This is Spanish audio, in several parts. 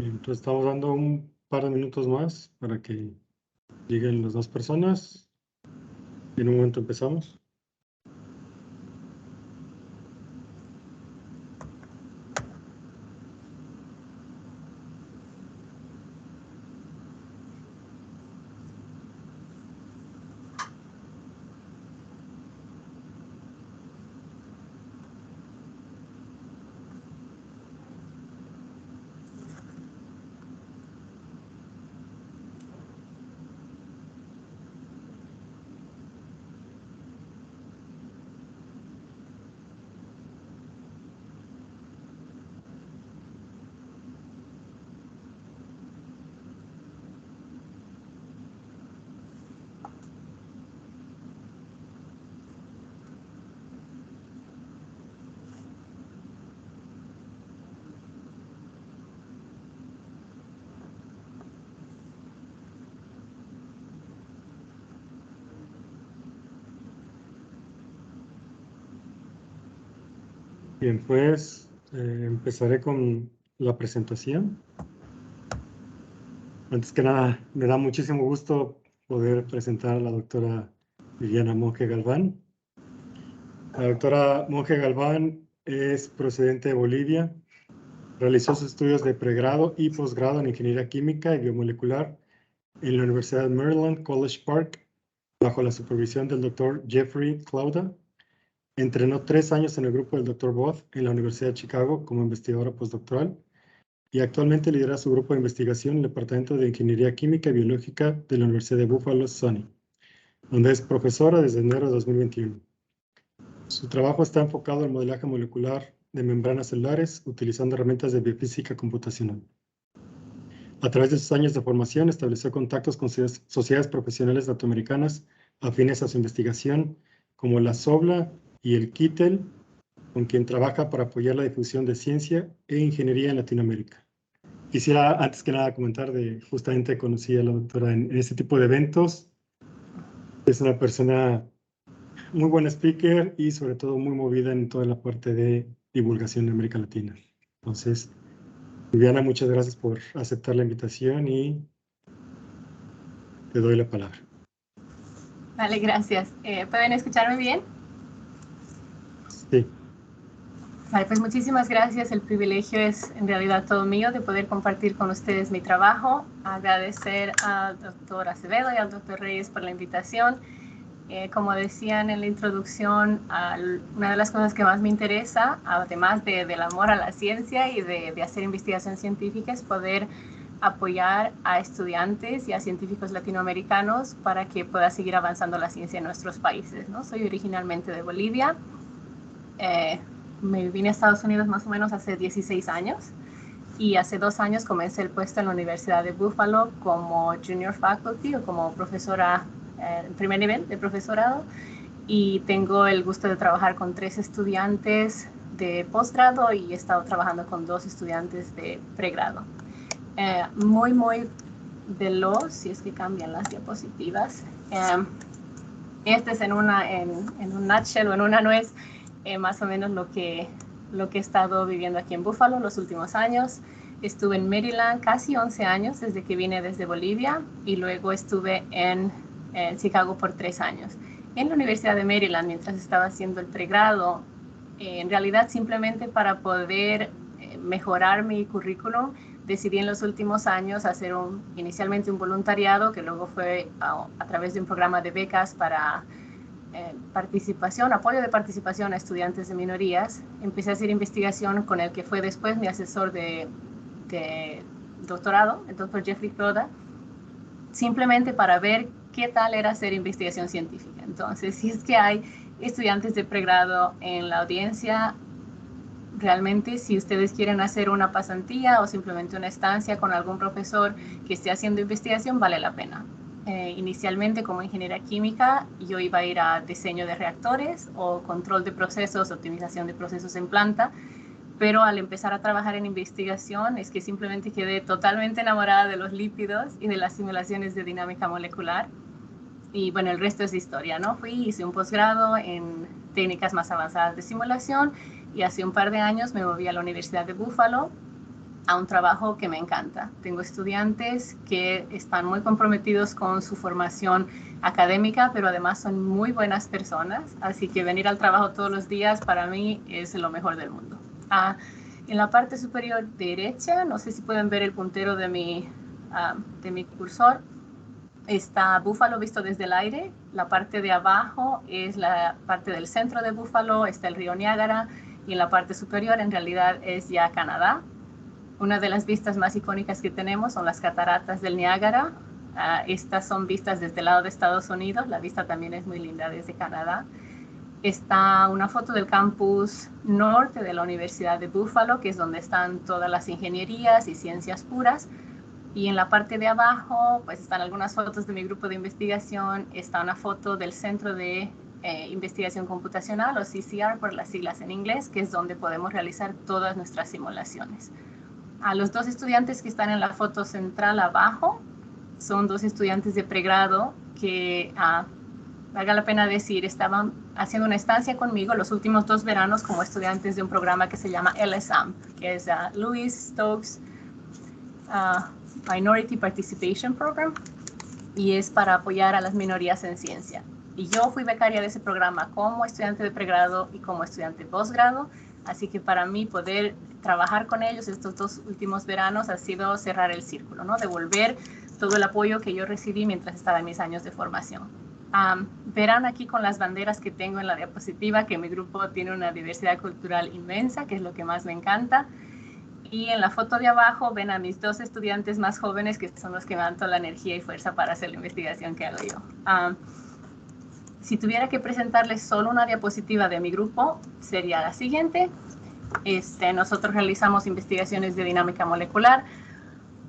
Entonces estamos dando un par de minutos más para que lleguen las dos personas. En un momento empezamos. Bien, pues empezaré con la presentación. Antes que nada, me da muchísimo gusto poder presentar a la doctora Viviana Monge Galván. La doctora Monge Galván es procedente de Bolivia. Realizó sus estudios de pregrado y posgrado en Ingeniería Química y Biomolecular en la Universidad de Maryland, College Park, bajo la supervisión del doctor Jeffrey Clauda. Entrenó 3 años en el grupo del Dr. Both en la Universidad de Chicago como investigadora postdoctoral y actualmente lidera su grupo de investigación en el Departamento de Ingeniería Química y Biológica de la Universidad de Buffalo, SUNY, donde es profesora desde enero de 2021. Su trabajo está enfocado al modelaje molecular de membranas celulares utilizando herramientas de biofísica computacional. A través de sus años de formación estableció contactos con sociedades profesionales latinoamericanas afines a su investigación, como la SOBLA y el CITEL, con quien trabaja para apoyar la difusión de ciencia e ingeniería en Latinoamérica. Quisiera, antes que nada, comentar de justamente conocí a la doctora en este tipo de eventos. Es una persona muy buena speaker y sobre todo muy movida en toda la parte de divulgación en América Latina. Entonces, Viviana, muchas gracias por aceptar la invitación y te doy la palabra. Vale, gracias. ¿Pueden escucharme bien? Sí. Vale, pues muchísimas gracias. El privilegio es en realidad todo mío de poder compartir con ustedes mi trabajo. Agradecer al doctor Acevedo y al doctor Reyes por la invitación. Como decían en la introducción, una de las cosas que más me interesa, además del amor a la ciencia y de hacer investigación científica, es poder apoyar a estudiantes y a científicos latinoamericanos para que pueda seguir avanzando la ciencia en nuestros países, ¿no? Soy originalmente de Bolivia. Me vine a Estados Unidos más o menos hace 16 años y hace 2 años comencé el puesto en la Universidad de Buffalo como Junior Faculty o como profesora en primer nivel de profesorado, y tengo el gusto de trabajar con 3 estudiantes de posgrado y he estado trabajando con 2 estudiantes de pregrado. Muy veloz, si es que cambian las diapositivas. Este es en un nutshell o en una nuez, más o menos lo que he estado viviendo aquí en Buffalo los últimos años. Estuve en Maryland casi 11 años desde que vine desde Bolivia y luego estuve en Chicago por 3 años. En la Universidad de Maryland, mientras estaba haciendo el pregrado, en realidad simplemente para poder mejorar mi currículum, decidí en los últimos años hacer inicialmente un voluntariado, que luego fue a través de un programa de becas para apoyo de participación a estudiantes de minorías. Empecé a hacer investigación con el que fue después mi asesor de doctorado, el doctor Jeffrey Clauda, simplemente para ver qué tal era hacer investigación científica. Entonces, si es que hay estudiantes de pregrado en la audiencia, realmente si ustedes quieren hacer una pasantía o simplemente una estancia con algún profesor que esté haciendo investigación, vale la pena. Inicialmente como ingeniera química yo iba a ir a diseño de reactores o control de procesos, optimización de procesos en planta, pero al empezar a trabajar en investigación es que simplemente quedé totalmente enamorada de los lípidos y de las simulaciones de dinámica molecular. Y bueno, el resto es historia, ¿no? Hice un posgrado en técnicas más avanzadas de simulación y hace un par de años me moví a la Universidad de Buffalo a un trabajo que me encanta. Tengo estudiantes que están muy comprometidos con su formación académica, pero además son muy buenas personas, así que venir al trabajo todos los días para mí es lo mejor del mundo. En la parte superior derecha, no sé si pueden ver el puntero de mi cursor, está Buffalo visto desde el aire. La parte de abajo es la parte del centro de Buffalo, está el río Niágara, y en la parte superior en realidad es ya Canadá. Una de las vistas más icónicas que tenemos son las cataratas del Niágara. Estas son vistas desde el lado de Estados Unidos. La vista también es muy linda desde Canadá. Está una foto del campus norte de la Universidad de Buffalo, que es donde están todas las ingenierías y ciencias puras. Y en la parte de abajo, pues están algunas fotos de mi grupo de investigación. Está una foto del Centro de Investigación Computacional, o CCR por las siglas en inglés, que es donde podemos realizar todas nuestras simulaciones. Los dos estudiantes que están en la foto central abajo son dos estudiantes de pregrado que, valga la pena decir, estaban haciendo una estancia conmigo los últimos 2 veranos como estudiantes de un programa que se llama LSAMP, que es Louis Stokes Minority Participation Program, y es para apoyar a las minorías en ciencia. Y yo fui becaria de ese programa como estudiante de pregrado y como estudiante de posgrado, así que para mí poder trabajar con ellos estos 2 últimos veranos ha sido cerrar el círculo, ¿no? Devolver todo el apoyo que yo recibí mientras estaba en mis años de formación. Verán aquí con las banderas que tengo en la diapositiva que mi grupo tiene una diversidad cultural inmensa, que es lo que más me encanta. Y en la foto de abajo ven a mis 2 estudiantes más jóvenes, que son los que me dan toda la energía y fuerza para hacer la investigación que hago yo. Si tuviera que presentarles solo una diapositiva de mi grupo, sería la siguiente. Nosotros realizamos investigaciones de dinámica molecular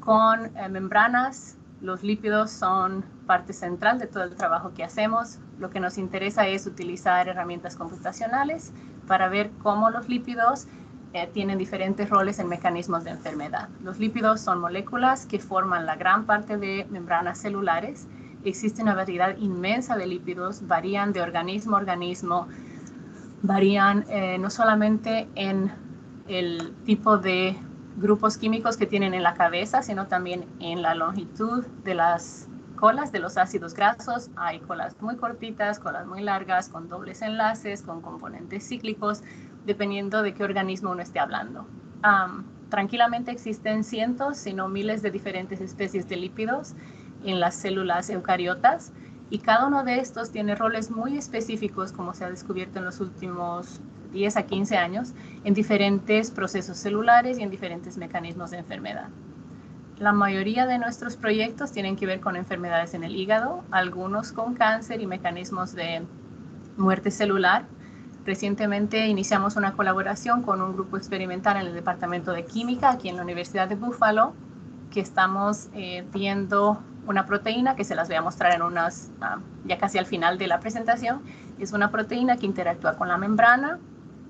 con membranas. Los lípidos son parte central de todo el trabajo que hacemos. Lo que nos interesa es utilizar herramientas computacionales para ver cómo los lípidos tienen diferentes roles en mecanismos de enfermedad. Los lípidos son moléculas que forman la gran parte de membranas celulares. Existe una variedad inmensa de lípidos, varían de organismo a organismo, varían no solamente en el tipo de grupos químicos que tienen en la cabeza, sino también en la longitud de las colas de los ácidos grasos. Hay colas muy cortitas, colas muy largas, con dobles enlaces, con componentes cíclicos, dependiendo de qué organismo uno esté hablando. Tranquilamente existen cientos, si no miles de diferentes especies de lípidos en las células eucariotas, y cada uno de estos tiene roles muy específicos, como se ha descubierto en los últimos 10 a 15 años, en diferentes procesos celulares y en diferentes mecanismos de enfermedad. La mayoría de nuestros proyectos tienen que ver con enfermedades en el hígado, algunos con cáncer y mecanismos de muerte celular. Recientemente iniciamos una colaboración con un grupo experimental en el Departamento de Química aquí en la Universidad de Buffalo, que estamos viendo una proteína que se las voy a mostrar en ya casi al final de la presentación. Es una proteína que interactúa con la membrana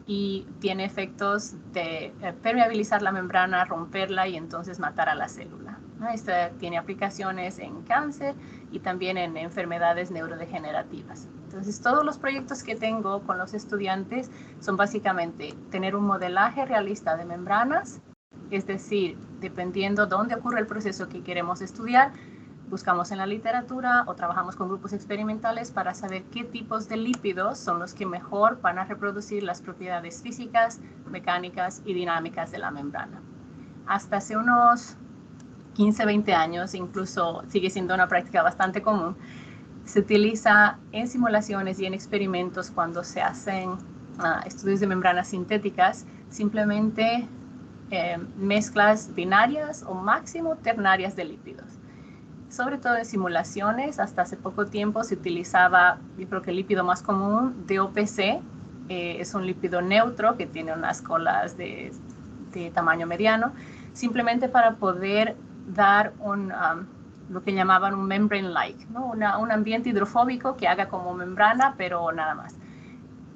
y tiene efectos de permeabilizar la membrana, romperla y entonces matar a la célula. Esta tiene aplicaciones en cáncer y también en enfermedades neurodegenerativas. Entonces, todos los proyectos que tengo con los estudiantes son básicamente tener un modelaje realista de membranas, es decir, dependiendo dónde ocurre el proceso que queremos estudiar, buscamos en la literatura o trabajamos con grupos experimentales para saber qué tipos de lípidos son los que mejor van a reproducir las propiedades físicas, mecánicas y dinámicas de la membrana. Hasta hace unos 15, 20 años, incluso sigue siendo una práctica bastante común, se utiliza en simulaciones y en experimentos cuando se hacen estudios de membranas sintéticas, simplemente mezclas binarias o máximo ternarias de lípidos. Sobre todo en simulaciones, hasta hace poco tiempo se utilizaba, yo creo que el lípido más común, DOPC, es un lípido neutro que tiene unas colas de tamaño mediano, simplemente para poder dar lo que llamaban un membrane-like, ¿no? Un ambiente hidrofóbico que haga como membrana, pero nada más.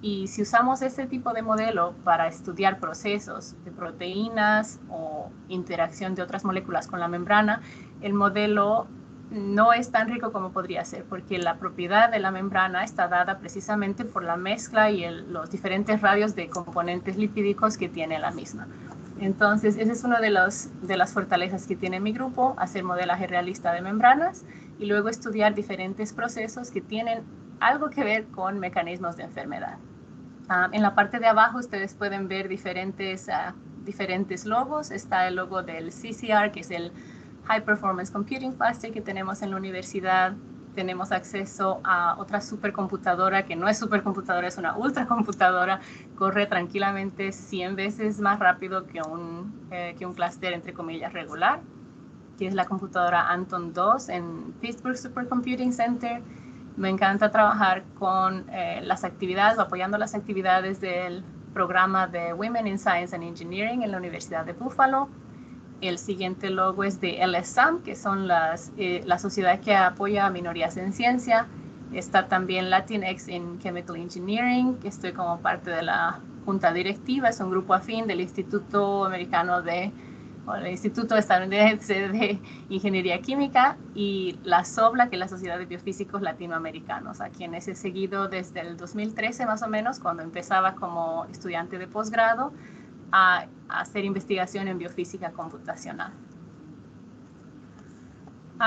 Y si usamos este tipo de modelo para estudiar procesos de proteínas o interacción de otras moléculas con la membrana, el modelo no es tan rico como podría ser, porque la propiedad de la membrana está dada precisamente por la mezcla y los diferentes radios de componentes lipídicos que tiene la misma. Entonces, ese es uno de las fortalezas que tiene mi grupo, hacer modelaje realista de membranas y luego estudiar diferentes procesos que tienen algo que ver con mecanismos de enfermedad. En la parte de abajo ustedes pueden ver diferentes logos. Está el logo del CCR, que es el High Performance Computing Cluster que tenemos en la universidad. Tenemos acceso a otra supercomputadora, que no es supercomputadora, es una ultracomputadora. Corre tranquilamente 100 veces más rápido que un clúster, entre comillas, regular, que es la computadora Anton 2 en Pittsburgh Supercomputing Center. Me encanta trabajar con las actividades, apoyando las actividades del programa de Women in Science and Engineering en la Universidad de Buffalo. El siguiente logo es de LSAM, que son la sociedad que apoya a minorías en ciencia. Está también Latinx in Chemical Engineering, que estoy como parte de la junta directiva. Es un grupo afín del Instituto Estadounidense de Ingeniería Química, y la SOBLA, que es la Sociedad de Biofísicos Latinoamericanos, a quienes he seguido desde el 2013 más o menos, cuando empezaba como estudiante de posgrado a hacer investigación en biofísica computacional.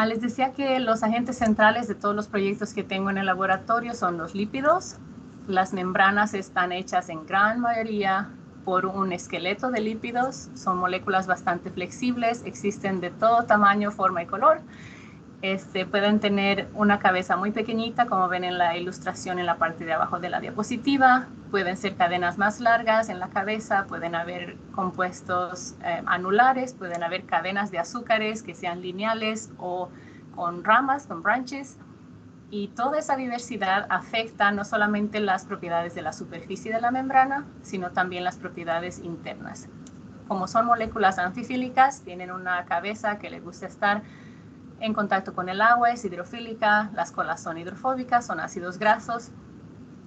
Les decía que los agentes centrales de todos los proyectos que tengo en el laboratorio son los lípidos. Las membranas están hechas en gran mayoría por un esqueleto de lípidos. Son moléculas bastante flexibles, existen de todo tamaño, forma y color. Pueden tener una cabeza muy pequeñita, como ven en la ilustración en la parte de abajo de la diapositiva. Pueden ser cadenas más largas en la cabeza, pueden haber compuestos anulares, pueden haber cadenas de azúcares que sean lineales o con ramas, con branches. Y toda esa diversidad afecta no solamente las propiedades de la superficie de la membrana, sino también las propiedades internas. Como son moléculas anfifílicas, tienen una cabeza que les gusta estar en contacto con el agua, es hidrofílica, las colas son hidrofóbicas, son ácidos grasos,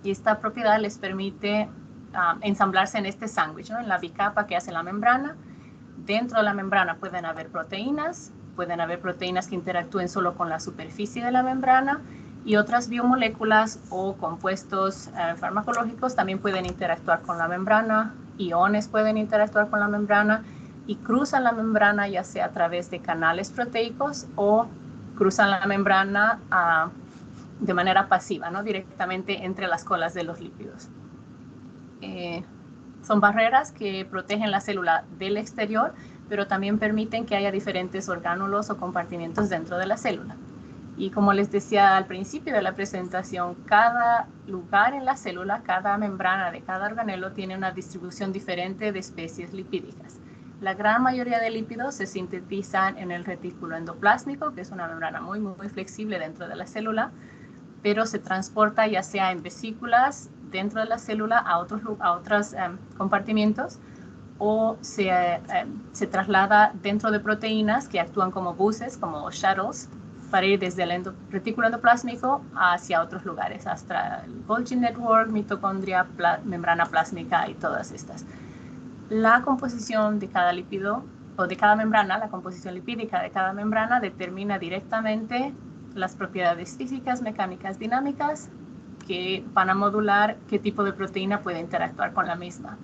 y esta propiedad les permite ensamblarse en este sándwich, ¿no? En la bicapa que hace la membrana. Dentro de la membrana pueden haber proteínas que interactúen solo con la superficie de la membrana, y otras biomoléculas o compuestos farmacológicos también pueden interactuar con la membrana, iones pueden interactuar con la membrana, y cruzan la membrana ya sea a través de canales proteicos o cruzan la membrana de manera pasiva, ¿no? Directamente entre las colas de los lípidos. Son barreras que protegen la célula del exterior, pero también permiten que haya diferentes orgánulos o compartimientos dentro de la célula. Y como les decía al principio de la presentación, cada lugar en la célula, cada membrana de cada organelo tiene una distribución diferente de especies lipídicas. La gran mayoría de lípidos se sintetizan en el retículo endoplásmico, que es una membrana muy, muy flexible dentro de la célula, pero se transporta ya sea en vesículas dentro de la célula a otros compartimientos, o se traslada dentro de proteínas que actúan como buses, como shuttles, para ir desde el retículo endoplásmico hacia otros lugares, hasta el Golgi Network, mitocondria, membrana plásmica y todas estas. La composición de cada lípido o de cada membrana, la composición lipídica de cada membrana determina directamente las propiedades físicas, mecánicas, dinámicas que van a modular qué tipo de proteína puede interactuar con la misma.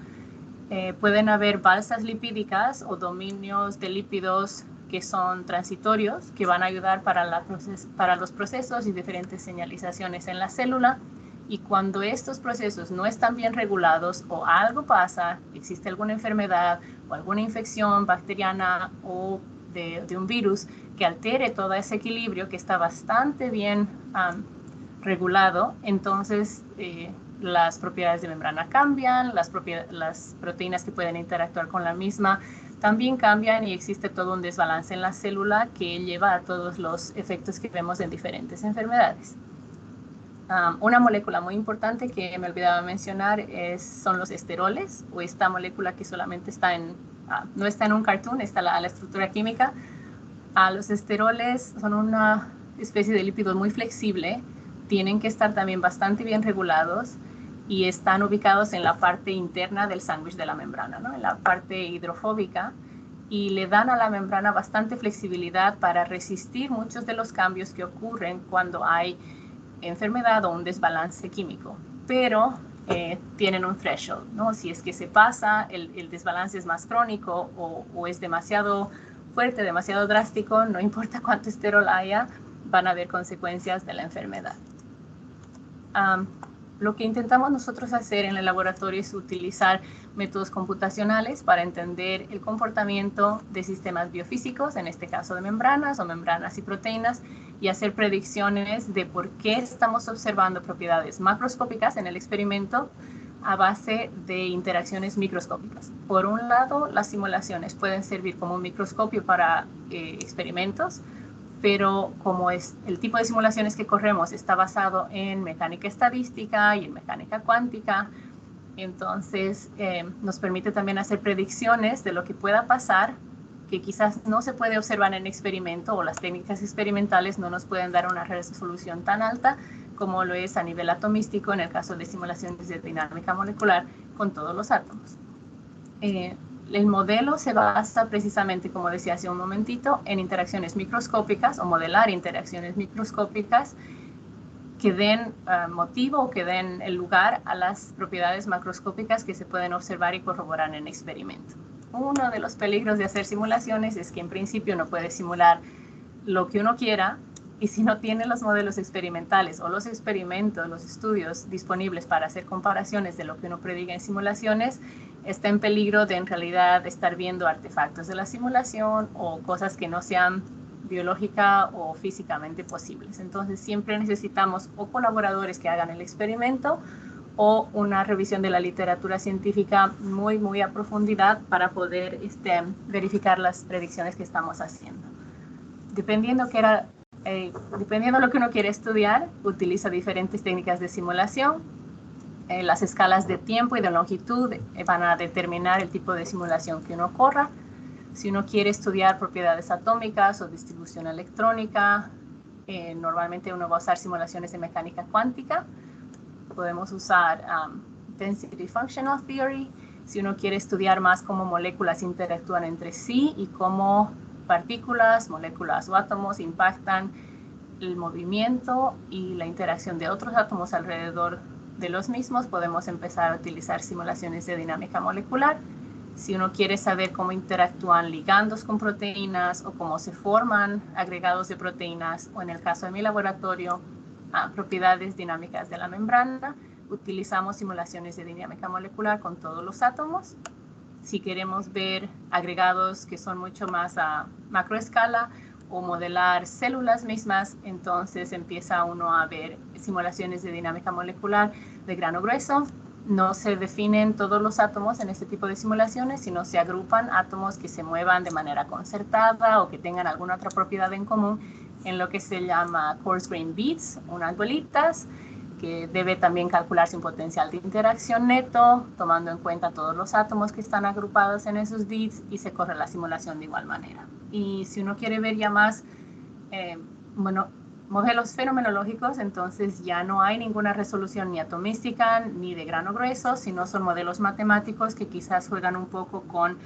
Pueden haber balsas lipídicas o dominios de lípidos que son transitorios, que van a ayudar para los procesos y diferentes señalizaciones en la célula. Y cuando estos procesos no están bien regulados o algo pasa, existe alguna enfermedad o alguna infección bacteriana o de un virus que altere todo ese equilibrio que está bastante bien regulado, entonces las propiedades de membrana cambian, las proteínas que pueden interactuar con la misma también cambian, y existe todo un desbalance en la célula que lleva a todos los efectos que vemos en diferentes enfermedades. Una molécula muy importante que me olvidaba mencionar son los esteroles, o esta molécula que solamente está no está en un cartoon, está la estructura química. Los esteroles son una especie de lípido muy flexible, tienen que estar también bastante bien regulados y están ubicados en la parte interna del sándwich de la membrana, ¿no? En la parte hidrofóbica, y le dan a la membrana bastante flexibilidad para resistir muchos de los cambios que ocurren cuando hay enfermedad o un desbalance químico. Pero tienen un threshold, ¿no? Si es que se pasa, el desbalance es más crónico o es demasiado fuerte, demasiado drástico, no importa cuánto esterol haya, van a haber consecuencias de la enfermedad. Lo que intentamos nosotros hacer en el laboratorio es utilizar métodos computacionales para entender el comportamiento de sistemas biofísicos, en este caso de membranas o membranas y proteínas, y hacer predicciones de por qué estamos observando propiedades macroscópicas en el experimento a base de interacciones microscópicas. Por un lado, las simulaciones pueden servir como un microscopio para experimentos, pero como es el tipo de simulaciones que corremos está basado en mecánica estadística y en mecánica cuántica, entonces nos permite también hacer predicciones de lo que pueda pasar que quizás no se puede observar en experimento, o las técnicas experimentales no nos pueden dar una resolución tan alta como lo es a nivel atomístico en el caso de simulaciones de dinámica molecular con todos los átomos. El modelo se basa precisamente, como decía hace un momentito, en interacciones microscópicas o modelar interacciones microscópicas que den motivo o que den el lugar a las propiedades macroscópicas que se pueden observar y corroborar en experimento. Uno de los peligros de hacer simulaciones es que en principio uno puede simular lo que uno quiera, y si no tiene los modelos experimentales o los experimentos, los estudios disponibles para hacer comparaciones de lo que uno prediga en simulaciones, está en peligro de en realidad estar viendo artefactos de la simulación o cosas que no sean biológica o físicamente posibles. Entonces siempre necesitamos o colaboradores que hagan el experimento o una revisión de la literatura científica muy a profundidad para poder verificar las predicciones que estamos haciendo. Dependiendo de lo que uno quiere estudiar, utiliza diferentes técnicas de simulación. Las escalas de tiempo y de longitud van a determinar el tipo de simulación que uno corra. Si uno quiere estudiar propiedades atómicas o distribución electrónica, normalmente uno va a usar simulaciones de mecánica cuántica. Podemos usar Density Functional Theory. Si uno quiere estudiar más cómo moléculas interactúan entre sí y cómo partículas, moléculas o átomos impactan el movimiento y la interacción de otros átomos alrededor de los mismos, podemos empezar a utilizar simulaciones de dinámica molecular. Si uno quiere saber cómo interactúan ligandos con proteínas o cómo se forman agregados de proteínas, o en el caso de mi laboratorio, propiedades dinámicas de la membrana, utilizamos simulaciones de dinámica molecular con todos los átomos. Si queremos ver agregados que son mucho más a macroescala o modelar células mismas, entonces empieza uno a ver simulaciones de dinámica molecular de grano grueso. No se definen todos los átomos en este tipo de simulaciones, sino se agrupan átomos que se muevan de manera concertada o que tengan alguna otra propiedad en común en lo que se llama coarse grain beads, unas bolitas, que debe también calcularse un potencial de interacción neto, tomando en cuenta todos los átomos que están agrupados en esos beads, y se corre la simulación de igual manera. Y si uno quiere ver ya más, modelos fenomenológicos, entonces ya no hay ninguna resolución ni atomística ni de grano grueso, sino son modelos matemáticos que quizás juegan un poco con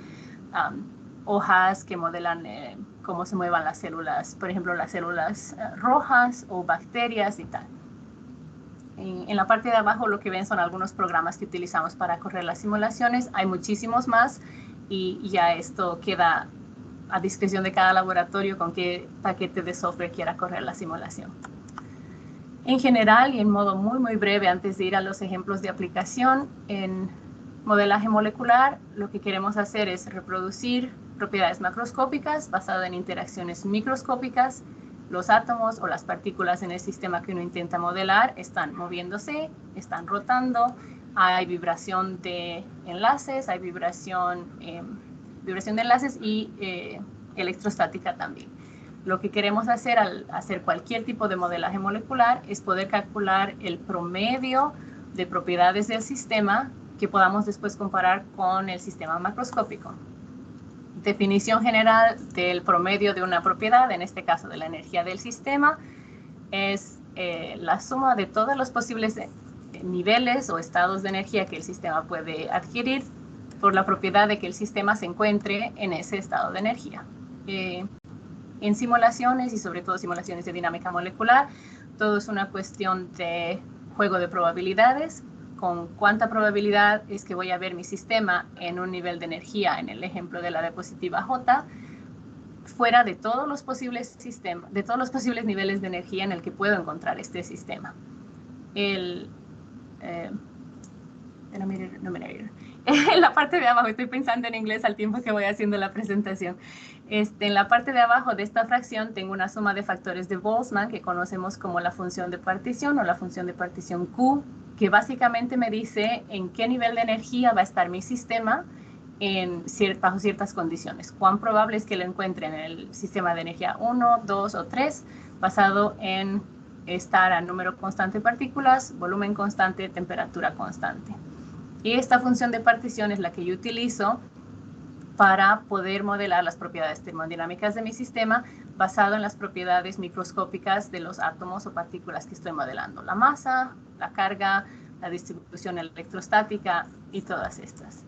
hojas que modelan cómo se muevan las células, por ejemplo, las células rojas o bacterias y tal. En la parte de abajo lo que ven son algunos programas que utilizamos para correr las simulaciones. Hay muchísimos más y ya esto queda a discreción de cada laboratorio con qué paquete de software quiera correr la simulación. En general, y en modo muy breve antes de ir a los ejemplos de aplicación, en modelaje molecular lo que queremos hacer es reproducir propiedades macroscópicas basadas en interacciones microscópicas. Los átomos o las partículas en el sistema que uno intenta modelar están moviéndose, están rotando, hay vibración de enlaces, hay vibración de enlaces y electrostática también. Lo que queremos hacer al hacer cualquier tipo de modelaje molecular es poder calcular el promedio de propiedades del sistema que podamos después comparar con el sistema macroscópico. Definición general del promedio de una propiedad, en este caso de la energía del sistema, es la suma de todos los posibles niveles o estados de energía que el sistema puede adquirir por la propiedad de que el sistema se encuentre en ese estado de energía. En simulaciones, y sobre todo simulaciones de dinámica molecular, todo es una cuestión de juego de probabilidades. con cuánta probabilidad es que voy a ver mi sistema en un nivel de energía, en el ejemplo de la diapositiva J, fuera de todos los posibles sistemas, de todos los posibles niveles de energía en el que puedo encontrar este sistema. En la parte de abajo, estoy pensando en inglés al tiempo que voy haciendo la presentación. En la parte de abajo de esta fracción tengo una suma de factores de Boltzmann que conocemos como la función de partición o la función de partición Q, que básicamente me dice en qué nivel de energía va a estar mi sistema bajo ciertas condiciones. Cuán probable es que lo encuentre en el sistema de energía 1, 2 o 3, basado en estar a número constante de partículas, volumen constante, temperatura constante. Y esta función de partición es la que yo utilizo para poder modelar las propiedades termodinámicas de mi sistema basado en las propiedades microscópicas de los átomos o partículas que estoy modelando. La masa, la carga, la distribución electrostática y todas estas.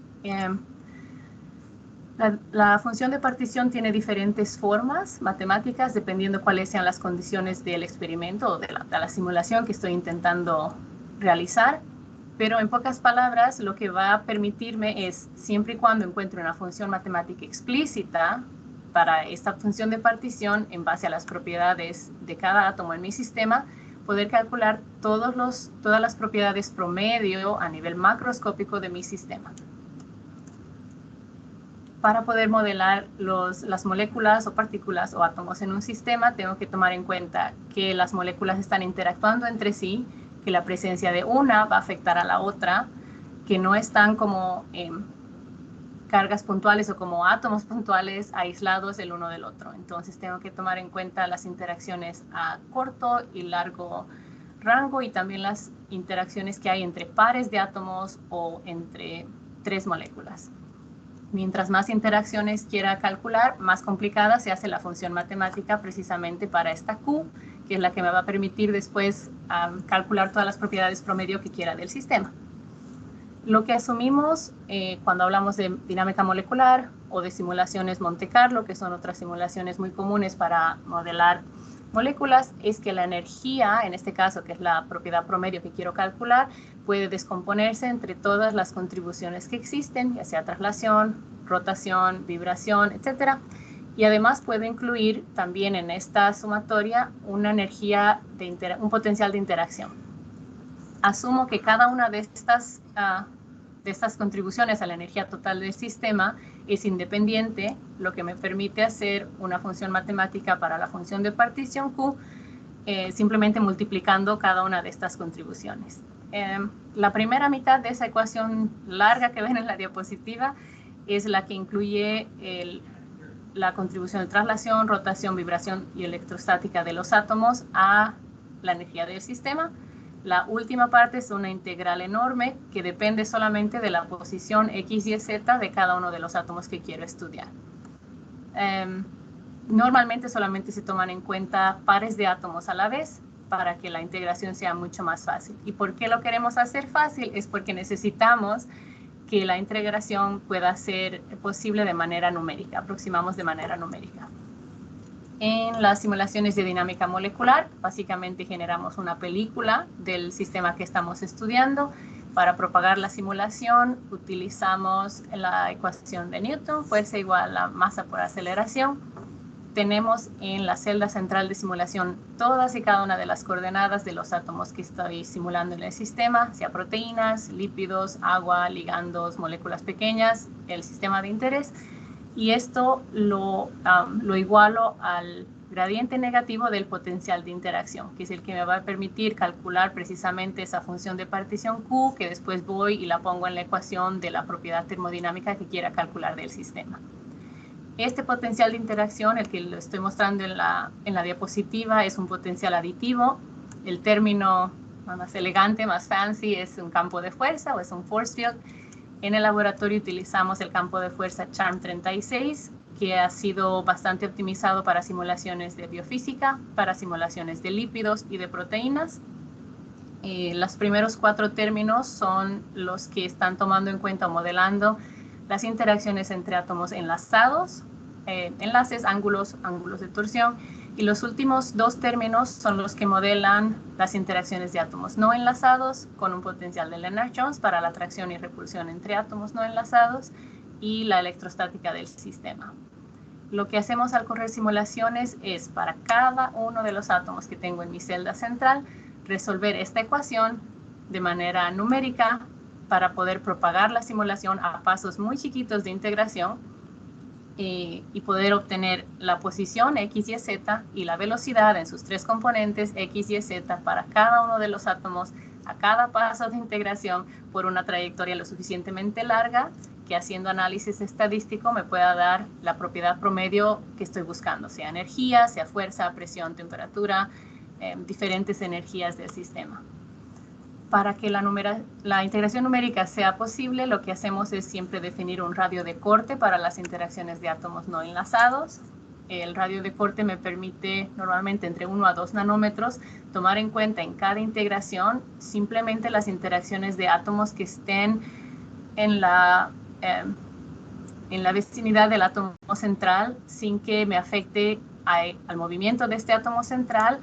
La función de partición tiene diferentes formas matemáticas dependiendo cuáles sean las condiciones del experimento o de la simulación que estoy intentando realizar. Pero en pocas palabras, lo que va a permitirme es, siempre y cuando encuentre una función matemática explícita para esta función de partición en base a las propiedades de cada átomo en mi sistema, poder calcular todas las propiedades promedio a nivel macroscópico de mi sistema. Para poder modelar las moléculas o partículas o átomos en un sistema, tengo que tomar en cuenta que las moléculas están interactuando entre sí, que la presencia de una va a afectar a la otra, que no están como cargas puntuales o como átomos puntuales aislados el uno del otro. Entonces tengo que tomar en cuenta las interacciones a corto y largo rango y también las interacciones que hay entre pares de átomos o entre tres moléculas. Mientras más interacciones quiera calcular, más complicada se hace la función matemática precisamente para esta Q, que es la que me va a permitir después calcular todas las propiedades promedio que quiera del sistema. Lo que asumimos cuando hablamos de dinámica molecular o de simulaciones Monte Carlo, que son otras simulaciones muy comunes para modelar moléculas, es que la energía, en este caso, que es la propiedad promedio que quiero calcular, puede descomponerse entre todas las contribuciones que existen, ya sea traslación, rotación, vibración, etc. Y además puede incluir también en esta sumatoria una energía, un potencial de interacción. Asumo que cada una de estas contribuciones a la energía total del sistema es independiente, lo que me permite hacer una función matemática para la función de partición Q, simplemente multiplicando cada una de estas contribuciones. La primera mitad de esa ecuación larga que ven en la diapositiva es la que incluye la contribución de traslación, rotación, vibración y electrostática de los átomos a la energía del sistema. La última parte es una integral enorme que depende solamente de la posición X, Y, Z de cada uno de los átomos que quiero estudiar. Normalmente solamente se toman en cuenta pares de átomos a la vez para que la integración sea mucho más fácil. ¿Y por qué lo queremos hacer fácil? Es porque necesitamos que la integración pueda ser posible de manera numérica, aproximamos de manera numérica. En las simulaciones de dinámica molecular, básicamente generamos una película del sistema que estamos estudiando. Para propagar la simulación, utilizamos la ecuación de Newton, fuerza igual a masa por aceleración. Tenemos en la celda central de simulación todas y cada una de las coordenadas de los átomos que estoy simulando en el sistema, sea proteínas, lípidos, agua, ligandos, moléculas pequeñas, el sistema de interés. Y esto lo igualo al gradiente negativo del potencial de interacción, que es el que me va a permitir calcular precisamente esa función de partición Q, que después voy y la pongo en la ecuación de la propiedad termodinámica que quiera calcular del sistema. Este potencial de interacción, el que lo estoy mostrando en la diapositiva, es un potencial aditivo. El término más elegante, más fancy, es un campo de fuerza o es un force field. En el laboratorio utilizamos el campo de fuerza CHARMM 36, que ha sido bastante optimizado para simulaciones de biofísica, para simulaciones de lípidos y de proteínas. Los primeros 4 términos son los que están tomando en cuenta o modelando las interacciones entre átomos enlazados, enlaces, ángulos de torsión, Y los últimos dos términos son los que modelan las interacciones de átomos no enlazados con un potencial de Lennard-Jones para la atracción y repulsión entre átomos no enlazados y la electrostática del sistema. Lo que hacemos al correr simulaciones es, para cada uno de los átomos que tengo en mi celda central, resolver esta ecuación de manera numérica para poder propagar la simulación a pasos muy chiquitos de integración y poder obtener la posición X, Y, Z y la velocidad en sus tres componentes X, Y, Z para cada uno de los átomos a cada paso de integración por una trayectoria lo suficientemente larga que, haciendo análisis estadístico, me pueda dar la propiedad promedio que estoy buscando, sea energía, sea fuerza, presión, temperatura, diferentes energías del sistema. Para que la integración numérica sea posible, lo que hacemos es siempre definir un radio de corte para las interacciones de átomos no enlazados. El radio de corte me permite, normalmente entre 1 a 2 nanómetros, tomar en cuenta en cada integración simplemente las interacciones de átomos que estén en la vicinidad del átomo central, sin que me afecte al movimiento de este átomo central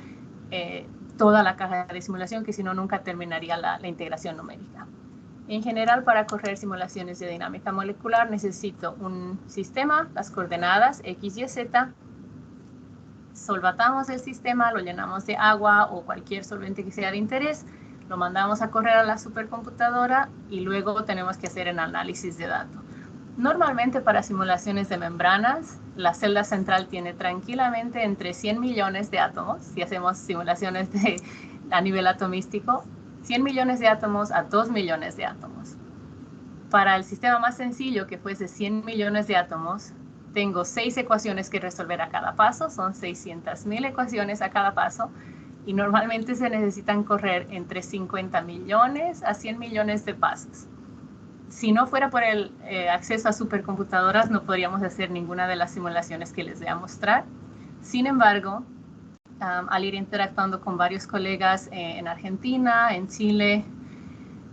toda la caja de simulación, que si no nunca terminaría la integración numérica. En general, para correr simulaciones de dinámica molecular necesito un sistema, las coordenadas X, Y, Z, solvatamos el sistema, lo llenamos de agua o cualquier solvente que sea de interés, lo mandamos a correr a la supercomputadora y luego tenemos que hacer el análisis de datos. Normalmente para simulaciones de membranas, la celda central tiene tranquilamente entre 100 millones de átomos, si hacemos simulaciones a nivel atomístico, 100 millones de átomos a 2 millones de átomos. Para el sistema más sencillo, que fuese 100 millones de átomos, tengo 6 ecuaciones que resolver a cada paso, son 600.000 ecuaciones a cada paso, y normalmente se necesitan correr entre 50 millones a 100 millones de pasos. Si no fuera por el acceso a supercomputadoras, no podríamos hacer ninguna de las simulaciones que les voy a mostrar. Sin embargo, al ir interactuando con varios colegas en Argentina, en Chile,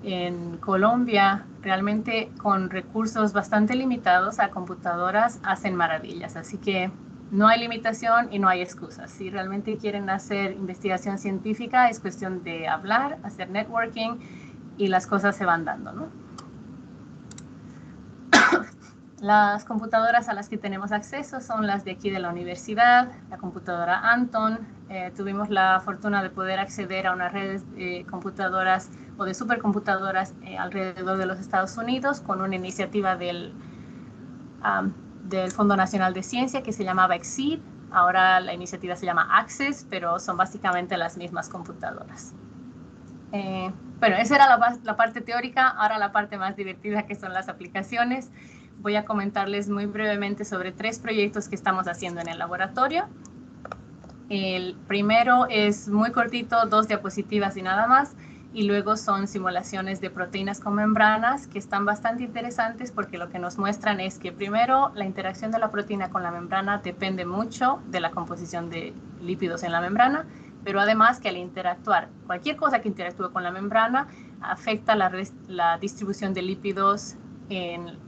en Colombia, realmente con recursos bastante limitados a computadoras hacen maravillas. Así que no hay limitación y no hay excusas. Si realmente quieren hacer investigación científica, es cuestión de hablar, hacer networking y las cosas se van dando, ¿no? Las computadoras a las que tenemos acceso son las de aquí de la universidad, la computadora Anton. Tuvimos la fortuna de poder acceder a una red de computadoras o de supercomputadoras alrededor de los Estados Unidos con una iniciativa del Fondo Nacional de Ciencia que se llamaba EXCEED. Ahora la iniciativa se llama ACCESS, pero son básicamente las mismas computadoras. Bueno, esa era la parte teórica. Ahora la parte más divertida, que son las aplicaciones. Voy a comentarles muy brevemente sobre 3 proyectos que estamos haciendo en el laboratorio. El primero es muy cortito, 2 diapositivas y nada más, y luego son simulaciones de proteínas con membranas que están bastante interesantes porque lo que nos muestran es que primero la interacción de la proteína con la membrana depende mucho de la composición de lípidos en la membrana, pero además que al interactuar, cualquier cosa que interactúe con la membrana afecta la distribución de lípidos en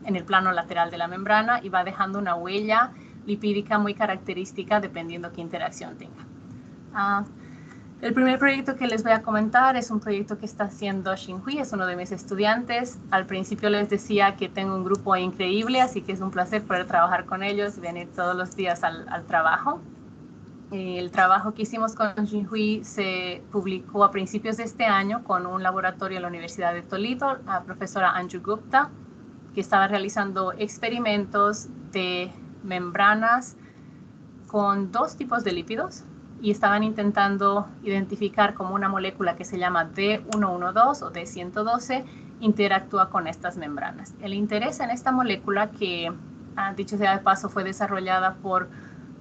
el plano lateral de la membrana y va dejando una huella lipídica muy característica dependiendo qué interacción tenga. El primer proyecto que les voy a comentar es un proyecto que está haciendo Xinhui, es uno de mis estudiantes. Al principio les decía que tengo un grupo increíble, así que es un placer poder trabajar con ellos y venir todos los días al trabajo. El trabajo que hicimos con Xinhui se publicó a principios de este año con un laboratorio en la Universidad de Toledo, la profesora Anju Gupta, que estaba realizando experimentos de membranas con 2 tipos de lípidos y estaban intentando identificar cómo una molécula que se llama D112 o D112 interactúa con estas membranas. El interés en esta molécula, que dicho sea de paso fue desarrollada por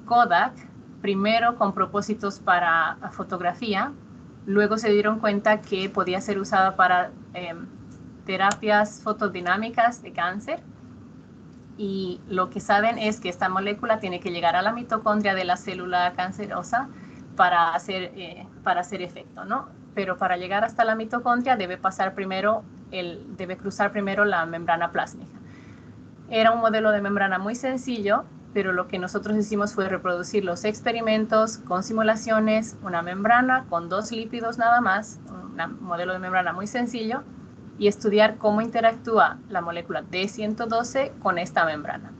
Kodak, primero con propósitos para fotografía, luego se dieron cuenta que podía ser usada para terapias fotodinámicas de cáncer, y lo que saben es que esta molécula tiene que llegar a la mitocondria de la célula cancerosa para hacer efecto, ¿no? Pero para llegar hasta la mitocondria debe cruzar primero la membrana plásmica. Era un modelo de membrana muy sencillo pero lo que nosotros hicimos fue reproducir los experimentos con simulaciones, una membrana con 2 lípidos nada más, un modelo de membrana muy sencillo, y estudiar cómo interactúa la molécula D112 con esta membrana.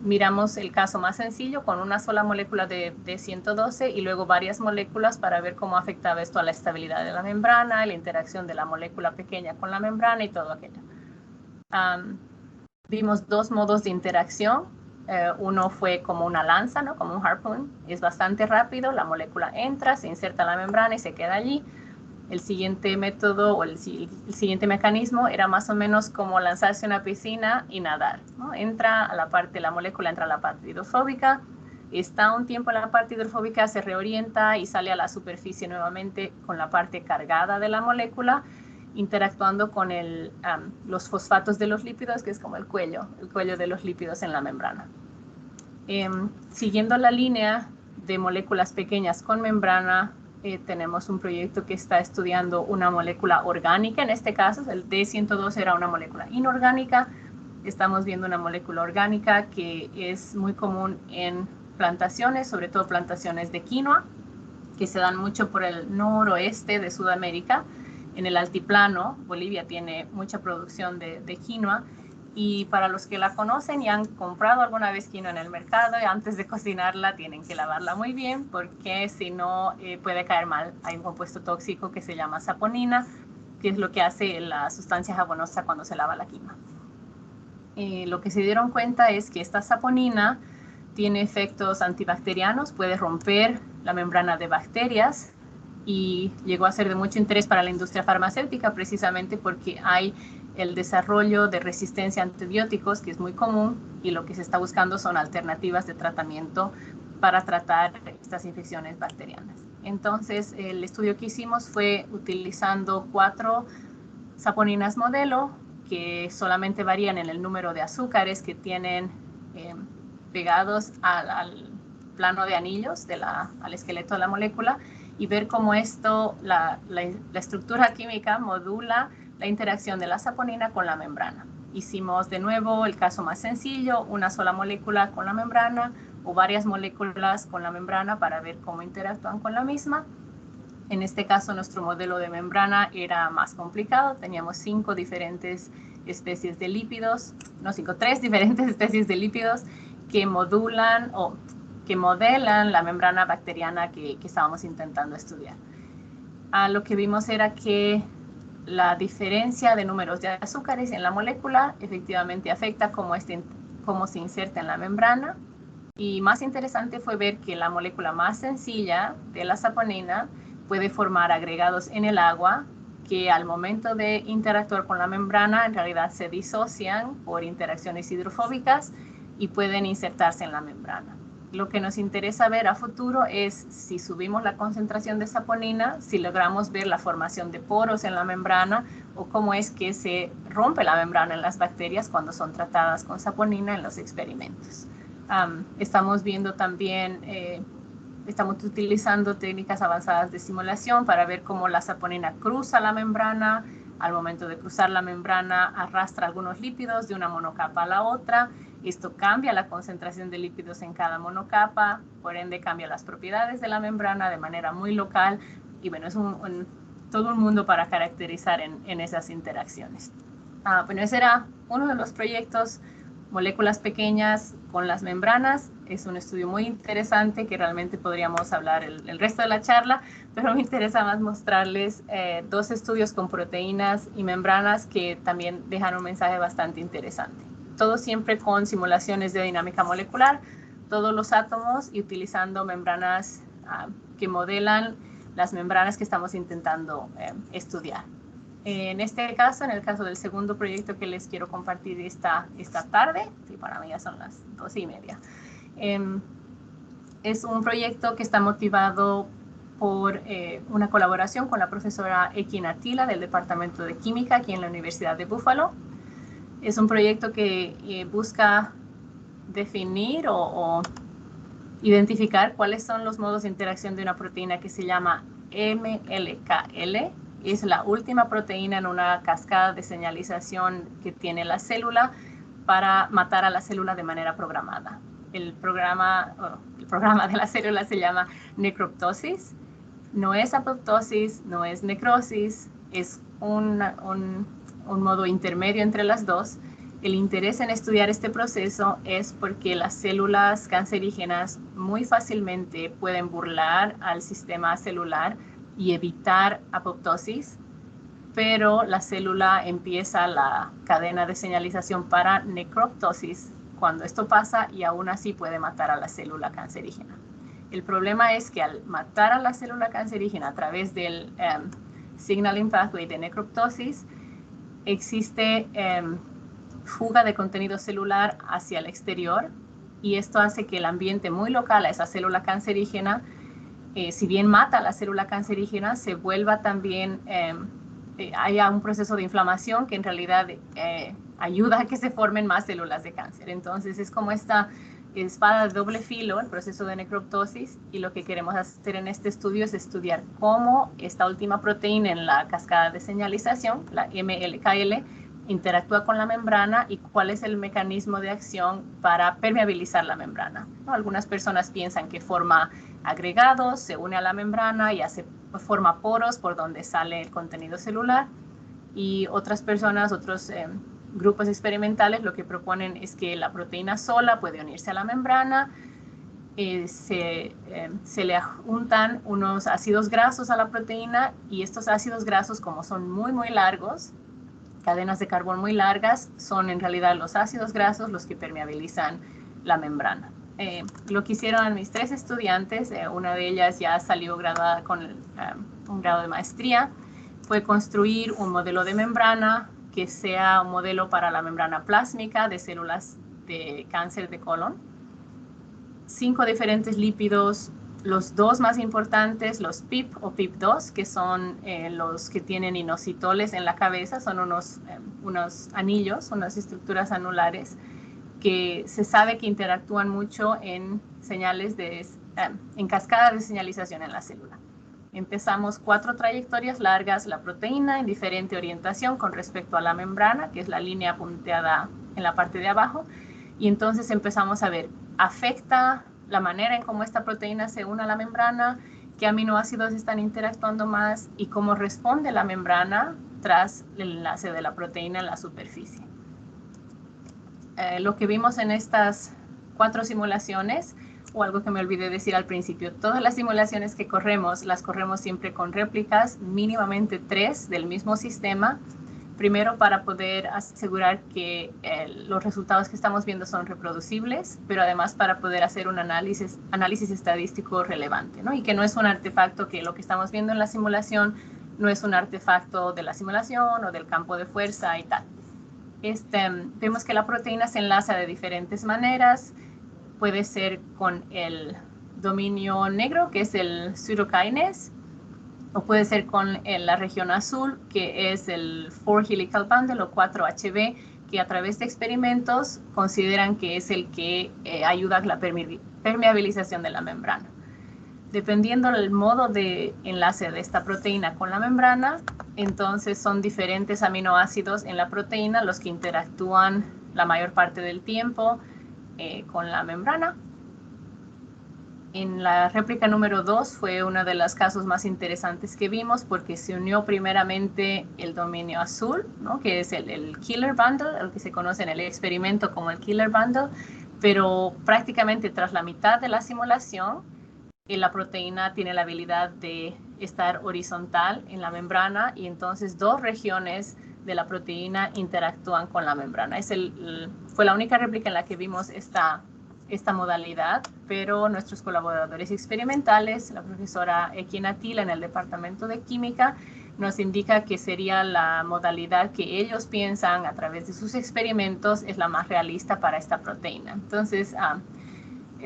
Miramos el caso más sencillo con una sola molécula de D112 y luego varias moléculas para ver cómo afectaba esto a la estabilidad de la membrana, la interacción de la molécula pequeña con la membrana y todo aquello. Vimos 2 modos de interacción. Uno fue como una lanza, ¿no? Como un harpoon. Es bastante rápido, la molécula entra, se inserta en la membrana y se queda allí. El siguiente método o el siguiente mecanismo era más o menos como lanzarse a una piscina y nadar, ¿no? Entra a la parte, la molécula entra a la parte hidrofóbica, está un tiempo en la parte hidrofóbica, se reorienta y sale a la superficie nuevamente con la parte cargada de la molécula, interactuando con los fosfatos de los lípidos, que es como el cuello de los lípidos en la membrana. Siguiendo la línea de moléculas pequeñas con membrana, tenemos un proyecto que está estudiando una molécula orgánica, en este caso el D112 era una molécula inorgánica. Estamos viendo una molécula orgánica que es muy común en plantaciones, sobre todo plantaciones de quinoa, que se dan mucho por el noroeste de Sudamérica. En el altiplano, Bolivia tiene mucha producción de quinoa, y para los que la conocen y han comprado alguna vez quinoa en el mercado, antes de cocinarla tienen que lavarla muy bien, porque si no puede caer mal. Hay un compuesto tóxico que se llama saponina, que es lo que hace la sustancia jabonosa cuando se lava la quinoa. Lo que se dieron cuenta es que esta saponina tiene efectos antibacterianos, puede romper la membrana de bacterias, y llegó a ser de mucho interés para la industria farmacéutica precisamente porque hay el desarrollo de resistencia a antibióticos, que es muy común, y lo que se está buscando son alternativas de tratamiento para tratar estas infecciones bacterianas. Entonces, el estudio que hicimos fue utilizando 4 saponinas modelo que solamente varían en el número de azúcares que tienen pegados al plano de anillos, al esqueleto de la molécula, y ver cómo esto, la estructura química modula la interacción de la saponina con la membrana. Hicimos de nuevo el caso más sencillo, una sola molécula con la membrana o varias moléculas con la membrana para ver cómo interactúan con la misma. En este caso, nuestro modelo de membrana era más complicado. Teníamos 3 diferentes especies de lípidos que modulan o que modelan la membrana bacteriana que estábamos intentando estudiar. Lo que vimos era que la diferencia de números de azúcares en la molécula efectivamente afecta cómo se inserta en la membrana. Y más interesante fue ver que la molécula más sencilla de la saponina puede formar agregados en el agua que al momento de interactuar con la membrana en realidad se disocian por interacciones hidrofóbicas y pueden insertarse en la membrana. Lo que nos interesa ver a futuro es si subimos la concentración de saponina, si logramos ver la formación de poros en la membrana o cómo es que se rompe la membrana en las bacterias cuando son tratadas con saponina en los experimentos. Estamos viendo también, estamos utilizando técnicas avanzadas de simulación para ver cómo la saponina cruza la membrana. Al momento de cruzar la membrana arrastra algunos lípidos de una monocapa a la otra. Esto cambia la concentración de lípidos en cada monocapa, por ende cambia las propiedades de la membrana de manera muy local, y bueno, es todo un mundo para caracterizar en esas interacciones. Bueno, ese era uno de los proyectos, moléculas pequeñas con las membranas. Es un estudio muy interesante que realmente podríamos hablar el resto de la charla, pero me interesa más mostrarles 2 estudios con proteínas y membranas que también dejan un mensaje bastante interesante. Todo siempre con simulaciones de dinámica molecular, todos los átomos, y utilizando membranas que modelan las membranas que estamos intentando estudiar. En este caso, en el caso del segundo proyecto que les quiero compartir esta tarde, y para mí ya son las 12:30, es un proyecto que está motivado por una colaboración con la profesora Ekin Atila del Departamento de Química aquí en la Universidad de Buffalo. Es un proyecto que busca definir o identificar cuáles son los modos de interacción de una proteína que se llama MLKL. Es la última proteína en una cascada de señalización que tiene la célula para matar a la célula de manera programada. el programa de la célula se llama necroptosis. No es apoptosis, no es necrosis, es un modo intermedio entre las dos. El interés en estudiar este proceso es porque las células cancerígenas muy fácilmente pueden burlar al sistema celular y evitar apoptosis, pero la célula empieza la cadena de señalización para necroptosis cuando esto pasa y aún así puede matar a la célula cancerígena. El problema es que al matar a la célula cancerígena a través del signaling pathway de necroptosis, existe fuga de contenido celular hacia el exterior y esto hace que el ambiente muy local a esa célula cancerígena, si bien mata a la célula cancerígena, se vuelva también, haya un proceso de inflamación que en realidad ayuda a que se formen más células de cáncer. Entonces es como esta espada de doble filo, el proceso de necroptosis, y lo que queremos hacer en este estudio es estudiar cómo esta última proteína en la cascada de señalización, la MLKL, interactúa con la membrana y cuál es el mecanismo de acción para permeabilizar la membrana. Algunas personas piensan que forma agregados, se une a la membrana y forma poros por donde sale el contenido celular, y otras personas, otros grupos experimentales lo que proponen es que la proteína sola puede unirse a la membrana, se le juntan unos ácidos grasos a la proteína y estos ácidos grasos, como son muy largos, cadenas de carbón muy largas, son en realidad los ácidos grasos los que permeabilizan la membrana. Lo que hicieron mis 3 estudiantes, una de ellas ya salió graduada con un grado de maestría, fue construir un modelo de membrana que sea un modelo para la membrana plásmica de células de cáncer de colon. 5 diferentes lípidos, los 2 más importantes, los PIP o PIP2, que son los que tienen inositoles en la cabeza, son unos anillos, unas estructuras anulares que se sabe que interactúan mucho en señales en cascadas de señalización en la célula. Empezamos 4 trayectorias largas, la proteína en diferente orientación con respecto a la membrana, que es la línea punteada en la parte de abajo, y entonces empezamos a ver, ¿afecta la manera en cómo esta proteína se une a la membrana? ¿Qué aminoácidos están interactuando más? ¿Y cómo responde la membrana tras el enlace de la proteína en la superficie? Lo que vimos en estas 4 simulaciones, o algo que me olvidé decir al principio, todas las simulaciones que corremos, las corremos siempre con réplicas, mínimamente 3 del mismo sistema, primero para poder asegurar que los resultados que estamos viendo son reproducibles, pero además para poder hacer un análisis estadístico relevante, ¿no? Y que no es un artefacto, que lo que estamos viendo en la simulación no es un artefacto de la simulación o del campo de fuerza y tal. Vemos que la proteína se enlaza de diferentes maneras. Puede ser con el dominio negro, que es el pseudokinase, o puede ser con la región azul, que es el 4 helical bundle o 4HB, que a través de experimentos consideran que es el que ayuda a la permeabilización de la membrana. Dependiendo del modo de enlace de esta proteína con la membrana, entonces son diferentes aminoácidos en la proteína los que interactúan la mayor parte del tiempo con la membrana. En la réplica número 2 fue uno de los casos más interesantes que vimos porque se unió primeramente el dominio azul, ¿no? Que es el killer bundle, el que se conoce en el experimento como el killer bundle, pero prácticamente tras la mitad de la simulación, la proteína tiene la habilidad de estar horizontal en la membrana y entonces 2 regiones de la proteína interactúan con la membrana. Fue la única réplica en la que vimos esta modalidad, pero nuestros colaboradores experimentales, la profesora Equinatila en el departamento de química, nos indica que sería la modalidad que ellos piensan a través de sus experimentos es la más realista para esta proteína. Entonces,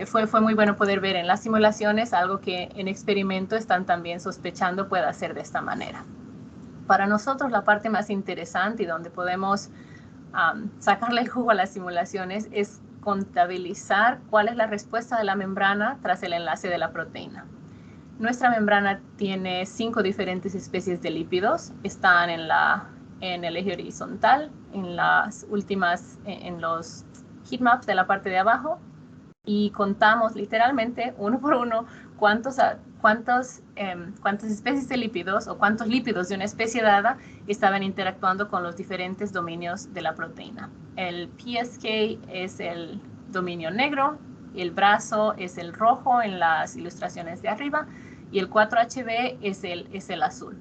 fue muy bueno poder ver en las simulaciones algo que en experimento están también sospechando pueda ser de esta manera. Para nosotros la parte más interesante y donde podemos sacarle el jugo a las simulaciones es contabilizar cuál es la respuesta de la membrana tras el enlace de la proteína. Nuestra membrana tiene 5 diferentes especies de lípidos, están en el eje horizontal, en las últimas, en los heat maps de la parte de abajo, y contamos literalmente uno por uno cuántas especies de lípidos o cuántos lípidos de una especie dada estaban interactuando con los diferentes dominios de la proteína. El PSK es el dominio negro, el brazo es el rojo en las ilustraciones de arriba y el 4HB es el azul.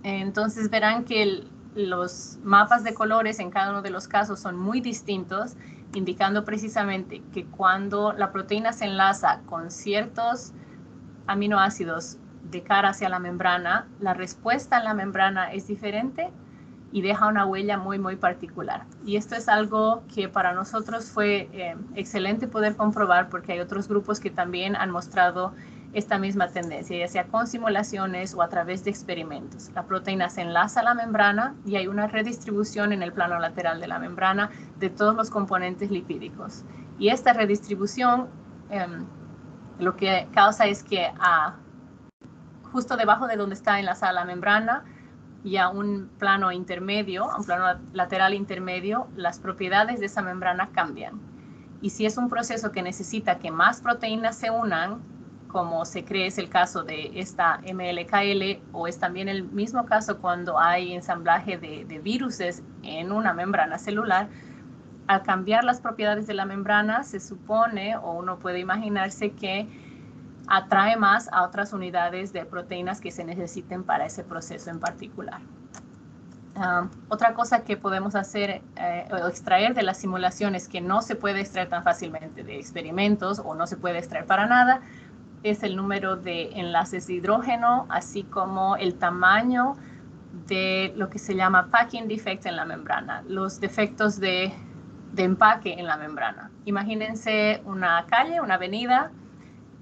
Entonces verán que los mapas de colores en cada uno de los casos son muy distintos, indicando precisamente que cuando la proteína se enlaza con ciertos aminoácidos de cara hacia la membrana, la respuesta en la membrana es diferente y deja una huella muy, muy particular. Y esto es algo que para nosotros fue excelente poder comprobar, porque hay otros grupos que también han mostrado esta misma tendencia, ya sea con simulaciones o a través de experimentos. La proteína se enlaza a la membrana y hay una redistribución en el plano lateral de la membrana de todos los componentes lipídicos. Y esta redistribución lo que causa es que justo debajo de donde está enlazada la membrana y a un plano intermedio, a un plano lateral intermedio, las propiedades de esa membrana cambian. Y si es un proceso que necesita que más proteínas se unan, como se cree es el caso de esta MLKL, o es también el mismo caso cuando hay ensamblaje de viruses en una membrana celular, al cambiar las propiedades de la membrana, se supone, o uno puede imaginarse que atrae más a otras unidades de proteínas que se necesiten para ese proceso en particular. Otra cosa que podemos hacer o extraer de las simulaciones que no se puede extraer tan fácilmente de experimentos o no se puede extraer para nada es el número de enlaces de hidrógeno, así como el tamaño de lo que se llama packing defect en la membrana, los defectos de empaque en la membrana. Imagínense una calle, una avenida,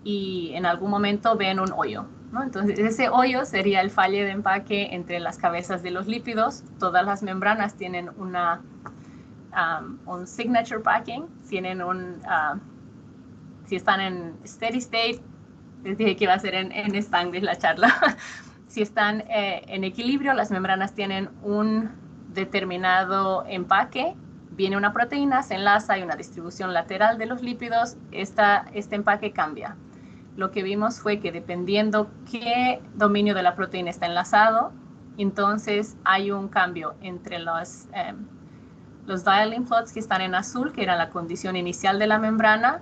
y en algún momento ven un hoyo, ¿no? Entonces ese hoyo sería el fallo de empaque entre las cabezas de los lípidos. Todas las membranas tienen un signature packing, tienen si están en steady state, les dije que iba a ser en Spanglish la charla, si están en equilibrio, las membranas tienen un determinado empaque, viene una proteína, se enlaza, hay una distribución lateral de los lípidos, este empaque cambia. Lo que vimos fue que dependiendo qué dominio de la proteína está enlazado, entonces hay un cambio entre los dialing plots que están en azul, que era la condición inicial de la membrana,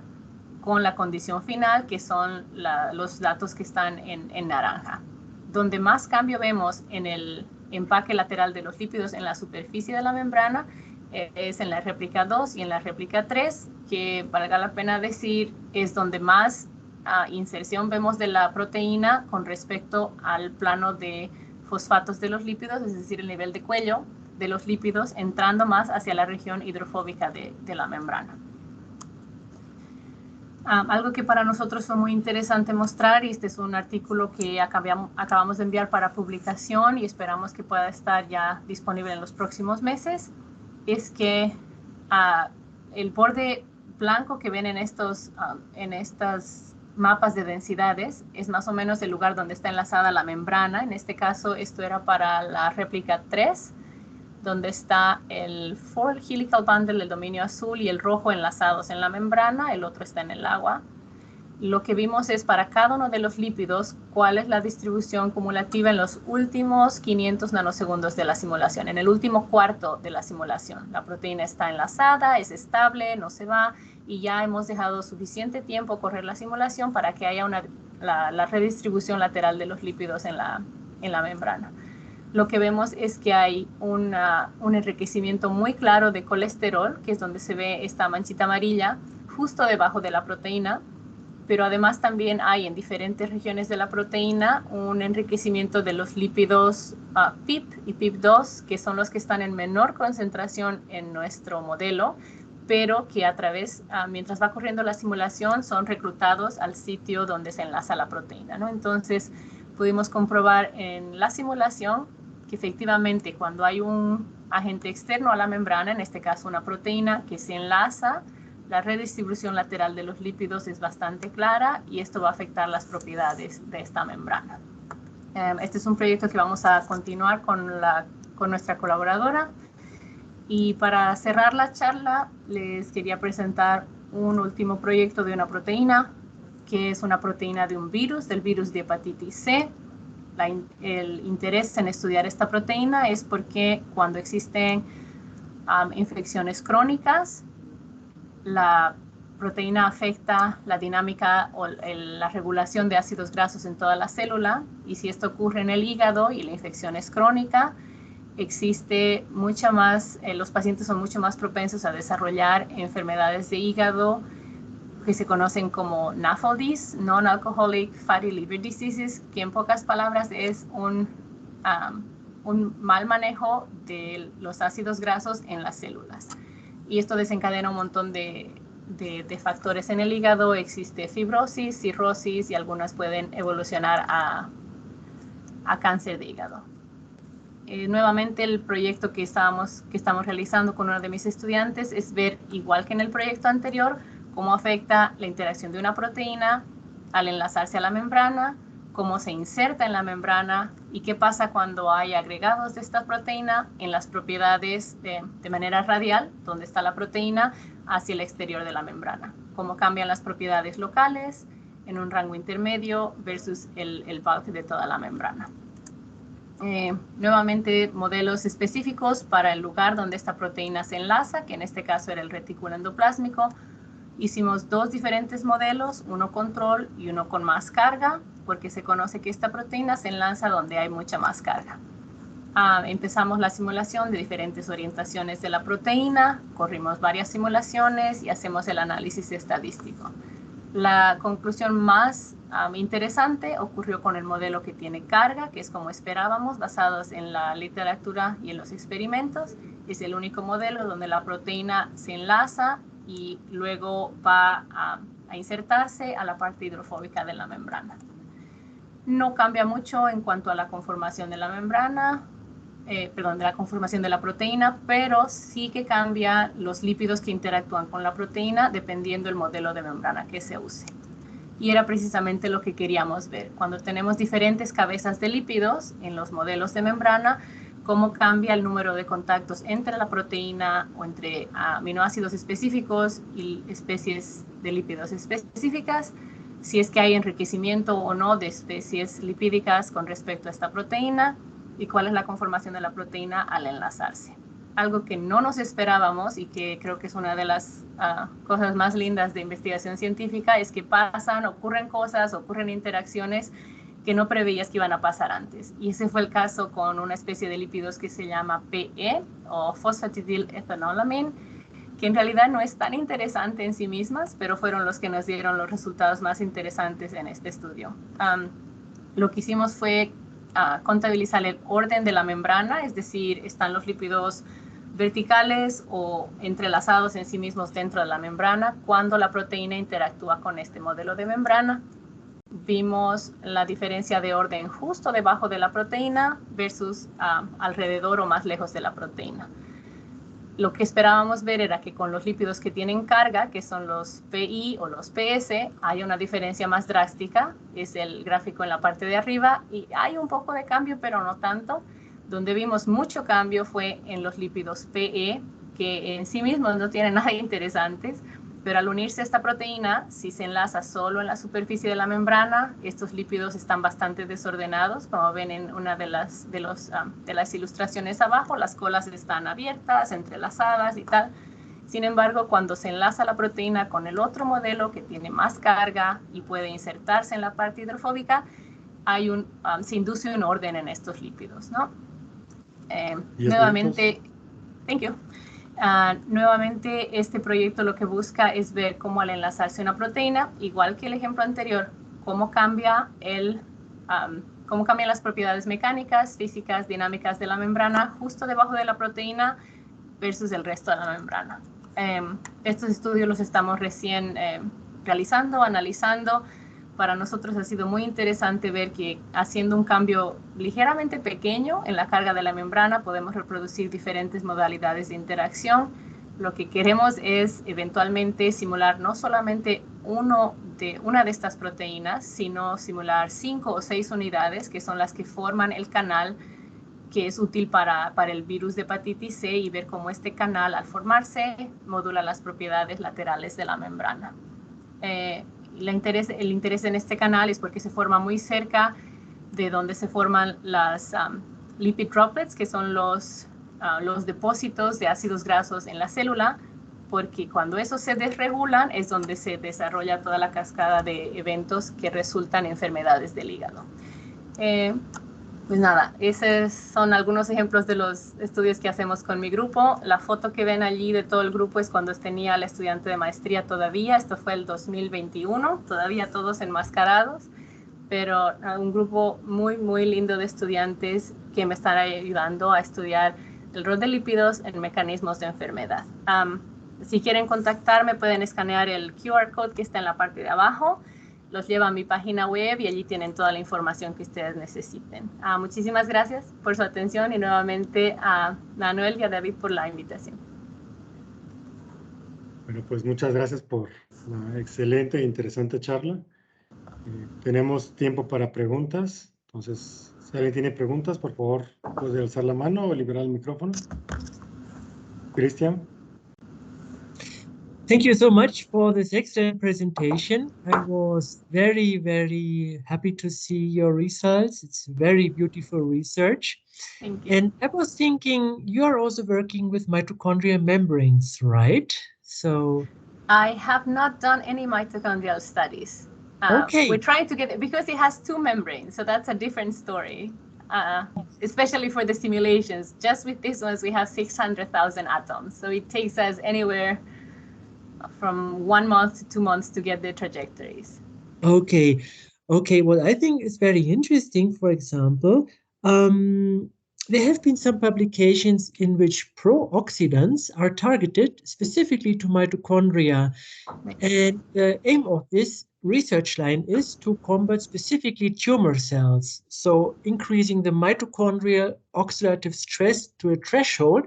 con la condición final, que son los datos que están en naranja. Donde más cambio vemos en el empaque lateral de los lípidos en la superficie de la membrana es en la réplica 2 y en la réplica 3, que valga la pena decir es donde más inserción vemos de la proteína con respecto al plano de fosfatos de los lípidos, es decir, el nivel de cuello de los lípidos entrando más hacia la región hidrofóbica de la membrana. Algo que para nosotros fue muy interesante mostrar, y este es un artículo que acabamos de enviar para publicación y esperamos que pueda estar ya disponible en los próximos meses, es que el borde blanco que ven en estos mapas de densidades es más o menos el lugar donde está enlazada la membrana. En este caso, esto era para la réplica 3, donde está el four helical bundle, el dominio azul, y el rojo enlazados en la membrana, el otro está en el agua. Lo que vimos es para cada uno de los lípidos cuál es la distribución cumulativa en los últimos 500 nanosegundos de la simulación, en el último cuarto de la simulación. La proteína está enlazada, es estable, no se va, y ya hemos dejado suficiente tiempo correr la simulación para que haya la redistribución lateral de los lípidos en la membrana. Lo que vemos es que hay un enriquecimiento muy claro de colesterol, que es donde se ve esta manchita amarilla, justo debajo de la proteína, pero además también hay en diferentes regiones de la proteína un enriquecimiento de los lípidos PIP y PIP2, que son los que están en menor concentración en nuestro modelo, pero que mientras va corriendo la simulación, son reclutados al sitio donde se enlaza la proteína, ¿no? Entonces, pudimos comprobar en la simulación que efectivamente cuando hay un agente externo a la membrana, en este caso una proteína que se enlaza, la redistribución lateral de los lípidos es bastante clara y esto va a afectar las propiedades de esta membrana. Este es un proyecto que vamos a continuar con nuestra colaboradora. Y para cerrar la charla, les quería presentar un último proyecto de una proteína, que es una proteína de un virus, del virus de hepatitis C. El interés en estudiar esta proteína es porque cuando existen infecciones crónicas, la proteína afecta la dinámica o la regulación de ácidos grasos en toda la célula, y si esto ocurre en el hígado y la infección es crónica, existe mucha más, los pacientes son mucho más propensos a desarrollar enfermedades de hígado que se conocen como NAFLDs, Non-Alcoholic Fatty Liver Diseases, que en pocas palabras es un mal manejo de los ácidos grasos en las células. Y esto desencadena un montón de factores en el hígado. Existe fibrosis, cirrosis, y algunas pueden evolucionar a cáncer de hígado. Nuevamente, el proyecto que estamos realizando con uno de mis estudiantes es ver, igual que en el proyecto anterior, cómo afecta la interacción de una proteína al enlazarse a la membrana, cómo se inserta en la membrana y qué pasa cuando hay agregados de esta proteína en las propiedades de manera radial, donde está la proteína, hacia el exterior de la membrana. Cómo cambian las propiedades locales en un rango intermedio versus el bulk de toda la membrana. Nuevamente, modelos específicos para el lugar donde esta proteína se enlaza, que en este caso era el retículo endoplásmico. Hicimos dos diferentes modelos, uno control y uno con más carga, porque se conoce que esta proteína se enlaza donde hay mucha más carga. Empezamos la simulación de diferentes orientaciones de la proteína, corrimos varias simulaciones y hacemos el análisis estadístico. La conclusión más interesante ocurrió con el modelo que tiene carga, que es como esperábamos, basados en la literatura y en los experimentos. Es el único modelo donde la proteína se enlaza y luego va a insertarse a la parte hidrofóbica de la membrana. No cambia mucho en cuanto a la conformación de la membrana, de la conformación de la proteína, pero sí que cambia los lípidos que interactúan con la proteína dependiendo del modelo de membrana que se use. Y era precisamente lo que queríamos ver. Cuando tenemos diferentes cabezas de lípidos en los modelos de membrana, cómo cambia el número de contactos entre la proteína o entre aminoácidos específicos y especies de lípidos específicas, si es que hay enriquecimiento o no de especies lipídicas con respecto a esta proteína, y cuál es la conformación de la proteína al enlazarse. Algo que no nos esperábamos y que creo que es una de las cosas más lindas de investigación científica es que ocurren cosas, ocurren interacciones que no preveías que iban a pasar antes. Y ese fue el caso con una especie de lípidos que se llama PE o fosfatidilethanolamine, que en realidad no es tan interesante en sí mismas, pero fueron los que nos dieron los resultados más interesantes en este estudio. Lo que hicimos fue contabilizar el orden de la membrana, es decir, están los lípidos verticales o entrelazados en sí mismos dentro de la membrana cuando la proteína interactúa con este modelo de membrana. Vimos la diferencia de orden justo debajo de la proteína versus alrededor o más lejos de la proteína. Lo que esperábamos ver era que con los lípidos que tienen carga, que son los PI o los PS, hay una diferencia más drástica. Es el gráfico en la parte de arriba y hay un poco de cambio, pero no tanto. Donde vimos mucho cambio fue en los lípidos PE, que en sí mismos no tienen nada interesantes, pero al unirse a esta proteína, si se enlaza solo en la superficie de la membrana, estos lípidos están bastante desordenados, como ven en una de las ilustraciones abajo, las colas están abiertas, entrelazadas y tal. Sin embargo, cuando se enlaza la proteína con el otro modelo que tiene más carga y puede insertarse en la parte hidrofóbica, se induce un orden en estos lípidos, ¿no? Nuevamente, nuevamente, este proyecto lo que busca es ver cómo al enlazarse una proteína, igual que el ejemplo anterior, cómo cambian las propiedades mecánicas, físicas, dinámicas de la membrana justo debajo de la proteína versus el resto de la membrana. Estos estudios los estamos recién realizando, analizando. Para nosotros ha sido muy interesante ver que haciendo un cambio ligeramente pequeño en la carga de la membrana podemos reproducir diferentes modalidades de interacción. Lo que queremos es eventualmente simular no solamente una de estas proteínas, sino simular 5 o 6 unidades que son las que forman el canal que es útil para el virus de hepatitis C y ver cómo este canal al formarse modula las propiedades laterales de la membrana. El interés en este canal es porque se forma muy cerca de donde se forman las lipid droplets, que son los depósitos de ácidos grasos en la célula, porque cuando esos se desregulan es donde se desarrolla toda la cascada de eventos que resultan en enfermedades del hígado. Pues nada, esos son algunos ejemplos de los estudios que hacemos con mi grupo. La foto que ven allí de todo el grupo es cuando tenía la estudiante de maestría todavía. Esto fue el 2021, todavía todos enmascarados, pero un grupo muy, muy lindo de estudiantes que me están ayudando a estudiar el rol de lípidos en mecanismos de enfermedad. Si quieren contactarme, pueden escanear el QR code que está en la parte de abajo. Los lleva a mi página web y allí tienen toda la información que ustedes necesiten. Muchísimas gracias por su atención y nuevamente a Manuel y a David por la invitación. Bueno, pues muchas gracias por la excelente e interesante charla. Tenemos tiempo para preguntas. Entonces, si alguien tiene preguntas, por favor, puede alzar la mano o liberar el micrófono. Cristian. Thank you so much for this excellent presentation. I was very, very happy to see your results. It's very beautiful research. Thank you. And I was thinking you are also working with mitochondrial membranes, right? So I have not done any mitochondrial studies. Okay. We're trying to get it because it has two membranes, so that's a different story. Especially for the simulations. Just with these ones, we have 600,000 atoms. So it takes us anywhere from 1 month to 2 months to get the trajectories. Okay. Well, I think it's very interesting. For example, there have been some publications in which pro-oxidants are targeted specifically to mitochondria. And the aim of this research line is to combat specifically tumor cells. So increasing the mitochondrial oxidative stress to a threshold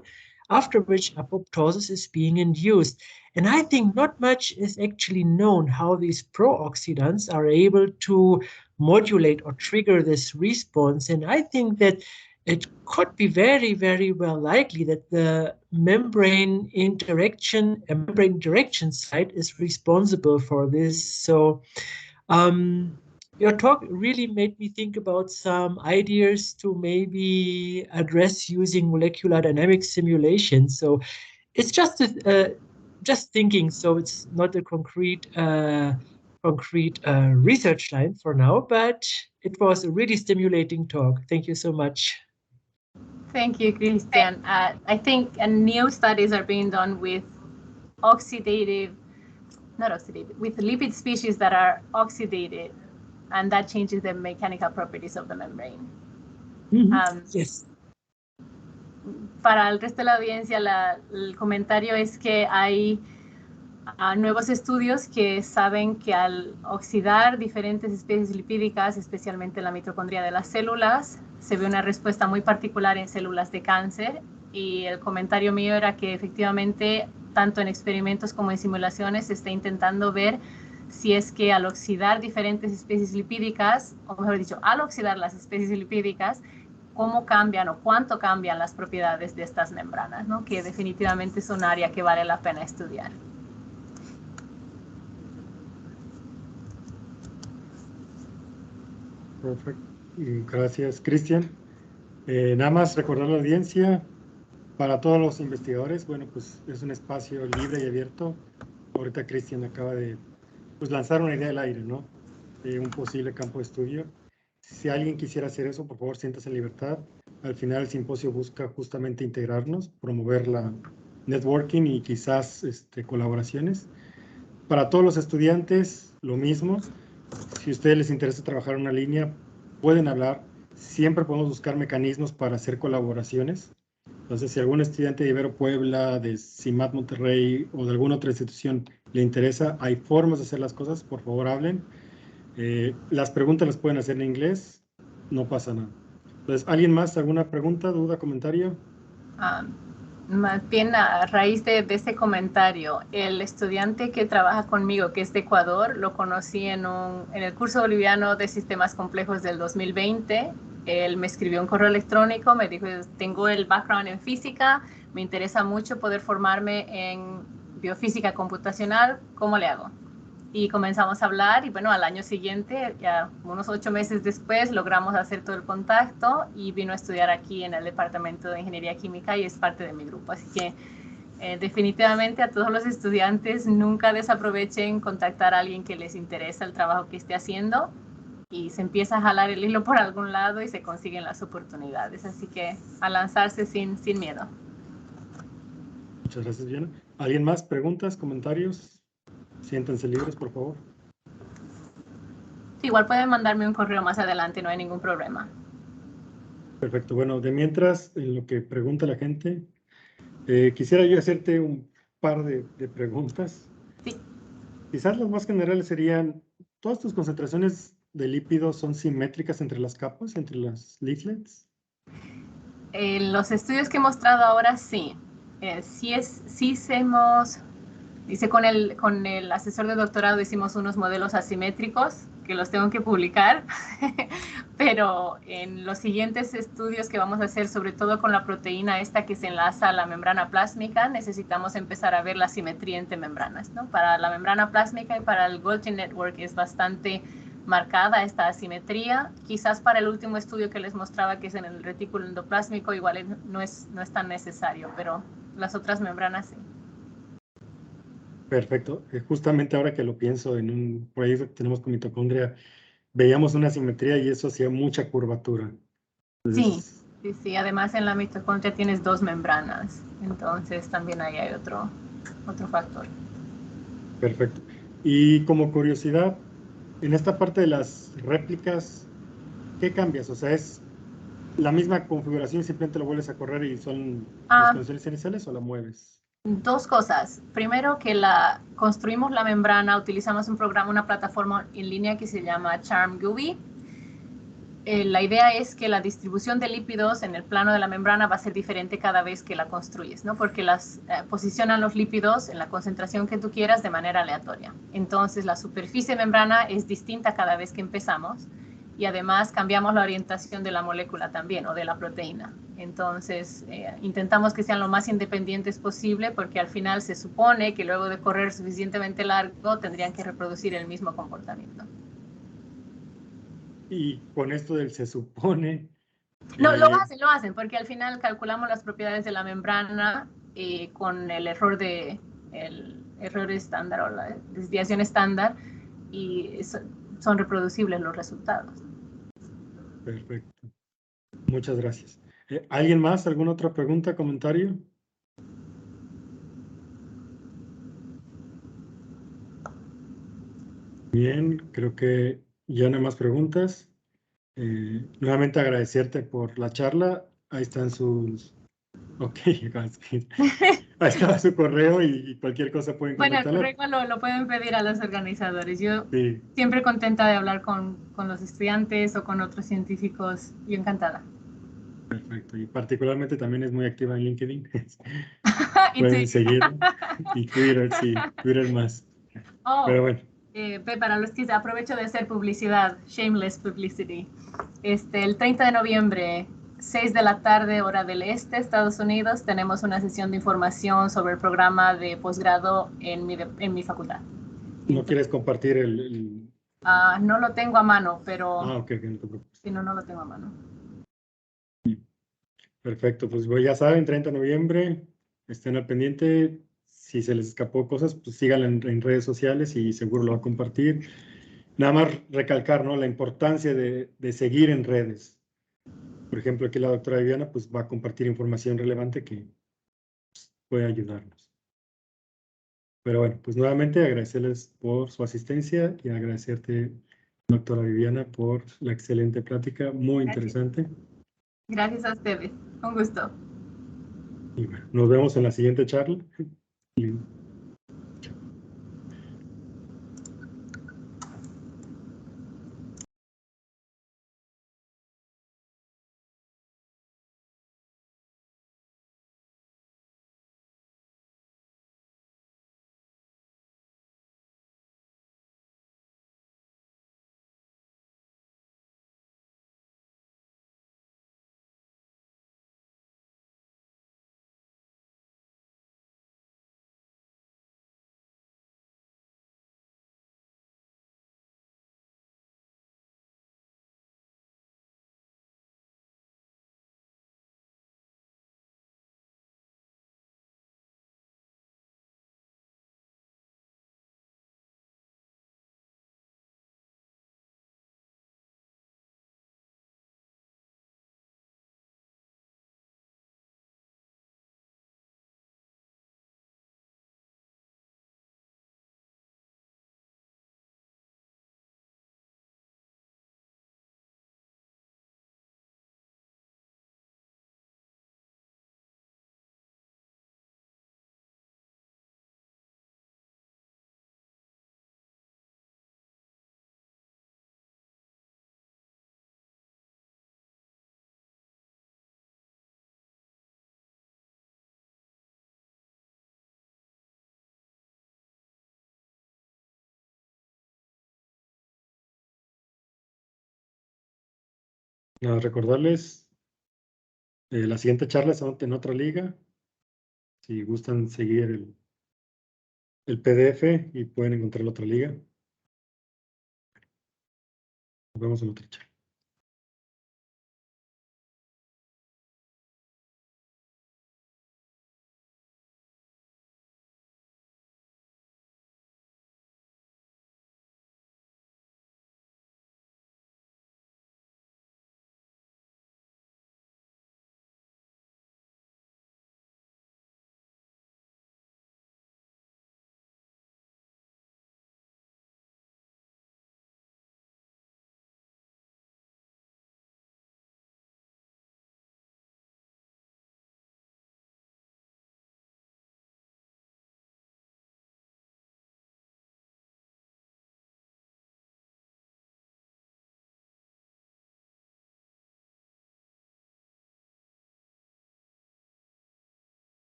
after which apoptosis is being induced. And I think not much is actually known how these pro-oxidants are able to modulate or trigger this response. And I think that it could be very, very well likely that the membrane interaction site is responsible for this. So your talk really made me think about some ideas to maybe address using molecular dynamics simulation. So it's just thinking, so it's not a concrete research line for now, but it was a really stimulating talk. Thank you so much. Thank you, Christian. I think new studies are being done with with lipid species that are oxidated, and that changes the mechanical properties of the membrane. Yes. Para el resto de la audiencia, el comentario es que hay nuevos estudios que saben que al oxidar diferentes especies lipídicas, especialmente la mitocondria de las células, se ve una respuesta muy particular en células de cáncer. Y el comentario mío era que efectivamente, tanto en experimentos como en simulaciones, se está intentando ver si es que al oxidar diferentes especies lipídicas, o mejor dicho, al oxidar las especies lipídicas, cómo cambian o cuánto cambian las propiedades de estas membranas, ¿no? Que definitivamente es un área que vale la pena estudiar. Perfecto. Gracias, Cristian. Nada más recordar a la audiencia, para todos los investigadores, bueno, pues es un espacio libre y abierto. Ahorita Cristian acaba de lanzar una idea al aire, ¿no? De un posible campo de estudio. Si alguien quisiera hacer eso, por favor, siéntase en libertad. Al final el simposio busca justamente integrarnos, promover la networking y quizás colaboraciones. Para todos los estudiantes, lo mismo. Si a ustedes les interesa trabajar en una línea, pueden hablar. Siempre podemos buscar mecanismos para hacer colaboraciones. Entonces, si algún estudiante de Ibero Puebla, de CIMAT Monterrey o de alguna otra institución le interesa, hay formas de hacer las cosas, por favor hablen. Las preguntas las pueden hacer en inglés, no pasa nada. Entonces, ¿alguien más? ¿Alguna pregunta, duda, comentario? Más bien a raíz de ese comentario, el estudiante que trabaja conmigo, que es de Ecuador, lo conocí en el curso boliviano de sistemas complejos del 2020 Él me escribió un correo electrónico, me dijo, tengo el background en física, me interesa mucho poder formarme en biofísica computacional, ¿cómo le hago? Y comenzamos a hablar y bueno, al año siguiente, ya unos 8 meses después, logramos hacer todo el contacto y vino a estudiar aquí en el Departamento de Ingeniería Química y es parte de mi grupo. Así que definitivamente a todos los estudiantes nunca desaprovechen contactar a alguien que les interesa el trabajo que esté haciendo y se empieza a jalar el hilo por algún lado y se consiguen las oportunidades. Así que a lanzarse sin miedo. Muchas gracias, Diana. ¿Alguien más? ¿Preguntas? ¿Comentarios? Siéntanse libres, por favor. Sí, igual pueden mandarme un correo más adelante, no hay ningún problema. Perfecto. Bueno, de mientras, en lo que pregunta la gente, quisiera yo hacerte un par de preguntas. Sí. Quizás las más generales serían, ¿todas tus concentraciones de lípidos son simétricas entre las capas, entre las leaflets? Los estudios que he mostrado ahora sí. Dice, con el asesor de doctorado hicimos unos modelos asimétricos que los tengo que publicar, pero en los siguientes estudios que vamos a hacer, sobre todo con la proteína esta que se enlaza a la membrana plásmica, necesitamos empezar a ver la simetría entre membranas, ¿no? Para la membrana plásmica y para el Golgi Network es bastante marcada esta asimetría. Quizás para el último estudio que les mostraba, que es en el retículo endoplásmico, igual no es tan necesario, pero las otras membranas sí. Perfecto. Justamente ahora que lo pienso, en un proyecto que tenemos con mitocondria, veíamos una simetría y eso hacía mucha curvatura. Entonces, Sí. Además en la mitocondria tienes 2 membranas, entonces también ahí hay otro factor. perfecto. Y como curiosidad, en esta parte de las réplicas, ¿qué cambias? O sea, ¿es la misma configuración y simplemente lo vuelves a correr y son las condiciones iniciales o la mueves? 2 cosas. Primero, que construimos la membrana, utilizamos un programa, una plataforma en línea que se llama CharmGUI. La idea es que la distribución de lípidos en el plano de la membrana va a ser diferente cada vez que la construyes, ¿no? Porque posicionan los lípidos en la concentración que tú quieras de manera aleatoria. Entonces, la superficie de membrana es distinta cada vez que empezamos y además cambiamos la orientación de la molécula también o de la proteína. Entonces, intentamos que sean lo más independientes posible porque al final se supone que luego de correr suficientemente largo tendrían que reproducir el mismo comportamiento. Y con esto del se supone... No, lo hacen, porque al final calculamos las propiedades de la membrana con el error estándar o la desviación estándar y son reproducibles los resultados. Perfecto. Muchas gracias. ¿Alguien más? ¿Alguna otra pregunta, comentario? Bien, creo que ya no hay más preguntas. Nuevamente agradecerte por la charla. Ahí están sus... Ok, ahí estaba su correo y cualquier cosa pueden Bueno, el contactarla. correo lo pueden pedir a los organizadores. Yo Sí, siempre contenta de hablar con los estudiantes o con otros científicos. Yo encantada. perfecto. Y particularmente también es muy activa en LinkedIn. Y Pueden seguirla. Y Twitter, sí, Twitter más. Pero bueno. Para los que aprovecho de hacer publicidad, shameless publicity. El 30 de noviembre, 6 de la tarde, hora del este, Estados Unidos, tenemos una sesión de información sobre el programa de posgrado en mi facultad. ¿No quieres compartir el... No lo tengo a mano, pero Ok, no te preocupes. si no, no lo tengo a mano. Perfecto, pues ya saben, 30 de noviembre, estén al pendiente. Si se les escapó cosas, pues síganla en redes sociales y seguro lo va a compartir. Nada más recalcar, ¿no? La importancia de seguir en redes. Por ejemplo, aquí la doctora Viviana pues va a compartir información relevante que puede ayudarnos. Pero bueno, pues nuevamente agradecerles por su asistencia y agradecerte, doctora Viviana, por la excelente plática, muy interesante. Gracias a ustedes. Un gusto. Y bueno, nos vemos en la siguiente charla. Nada, recordarles, la siguiente charla es en otra liga. Si gustan seguir el PDF y pueden encontrar la otra liga. Nos vemos en otra charla.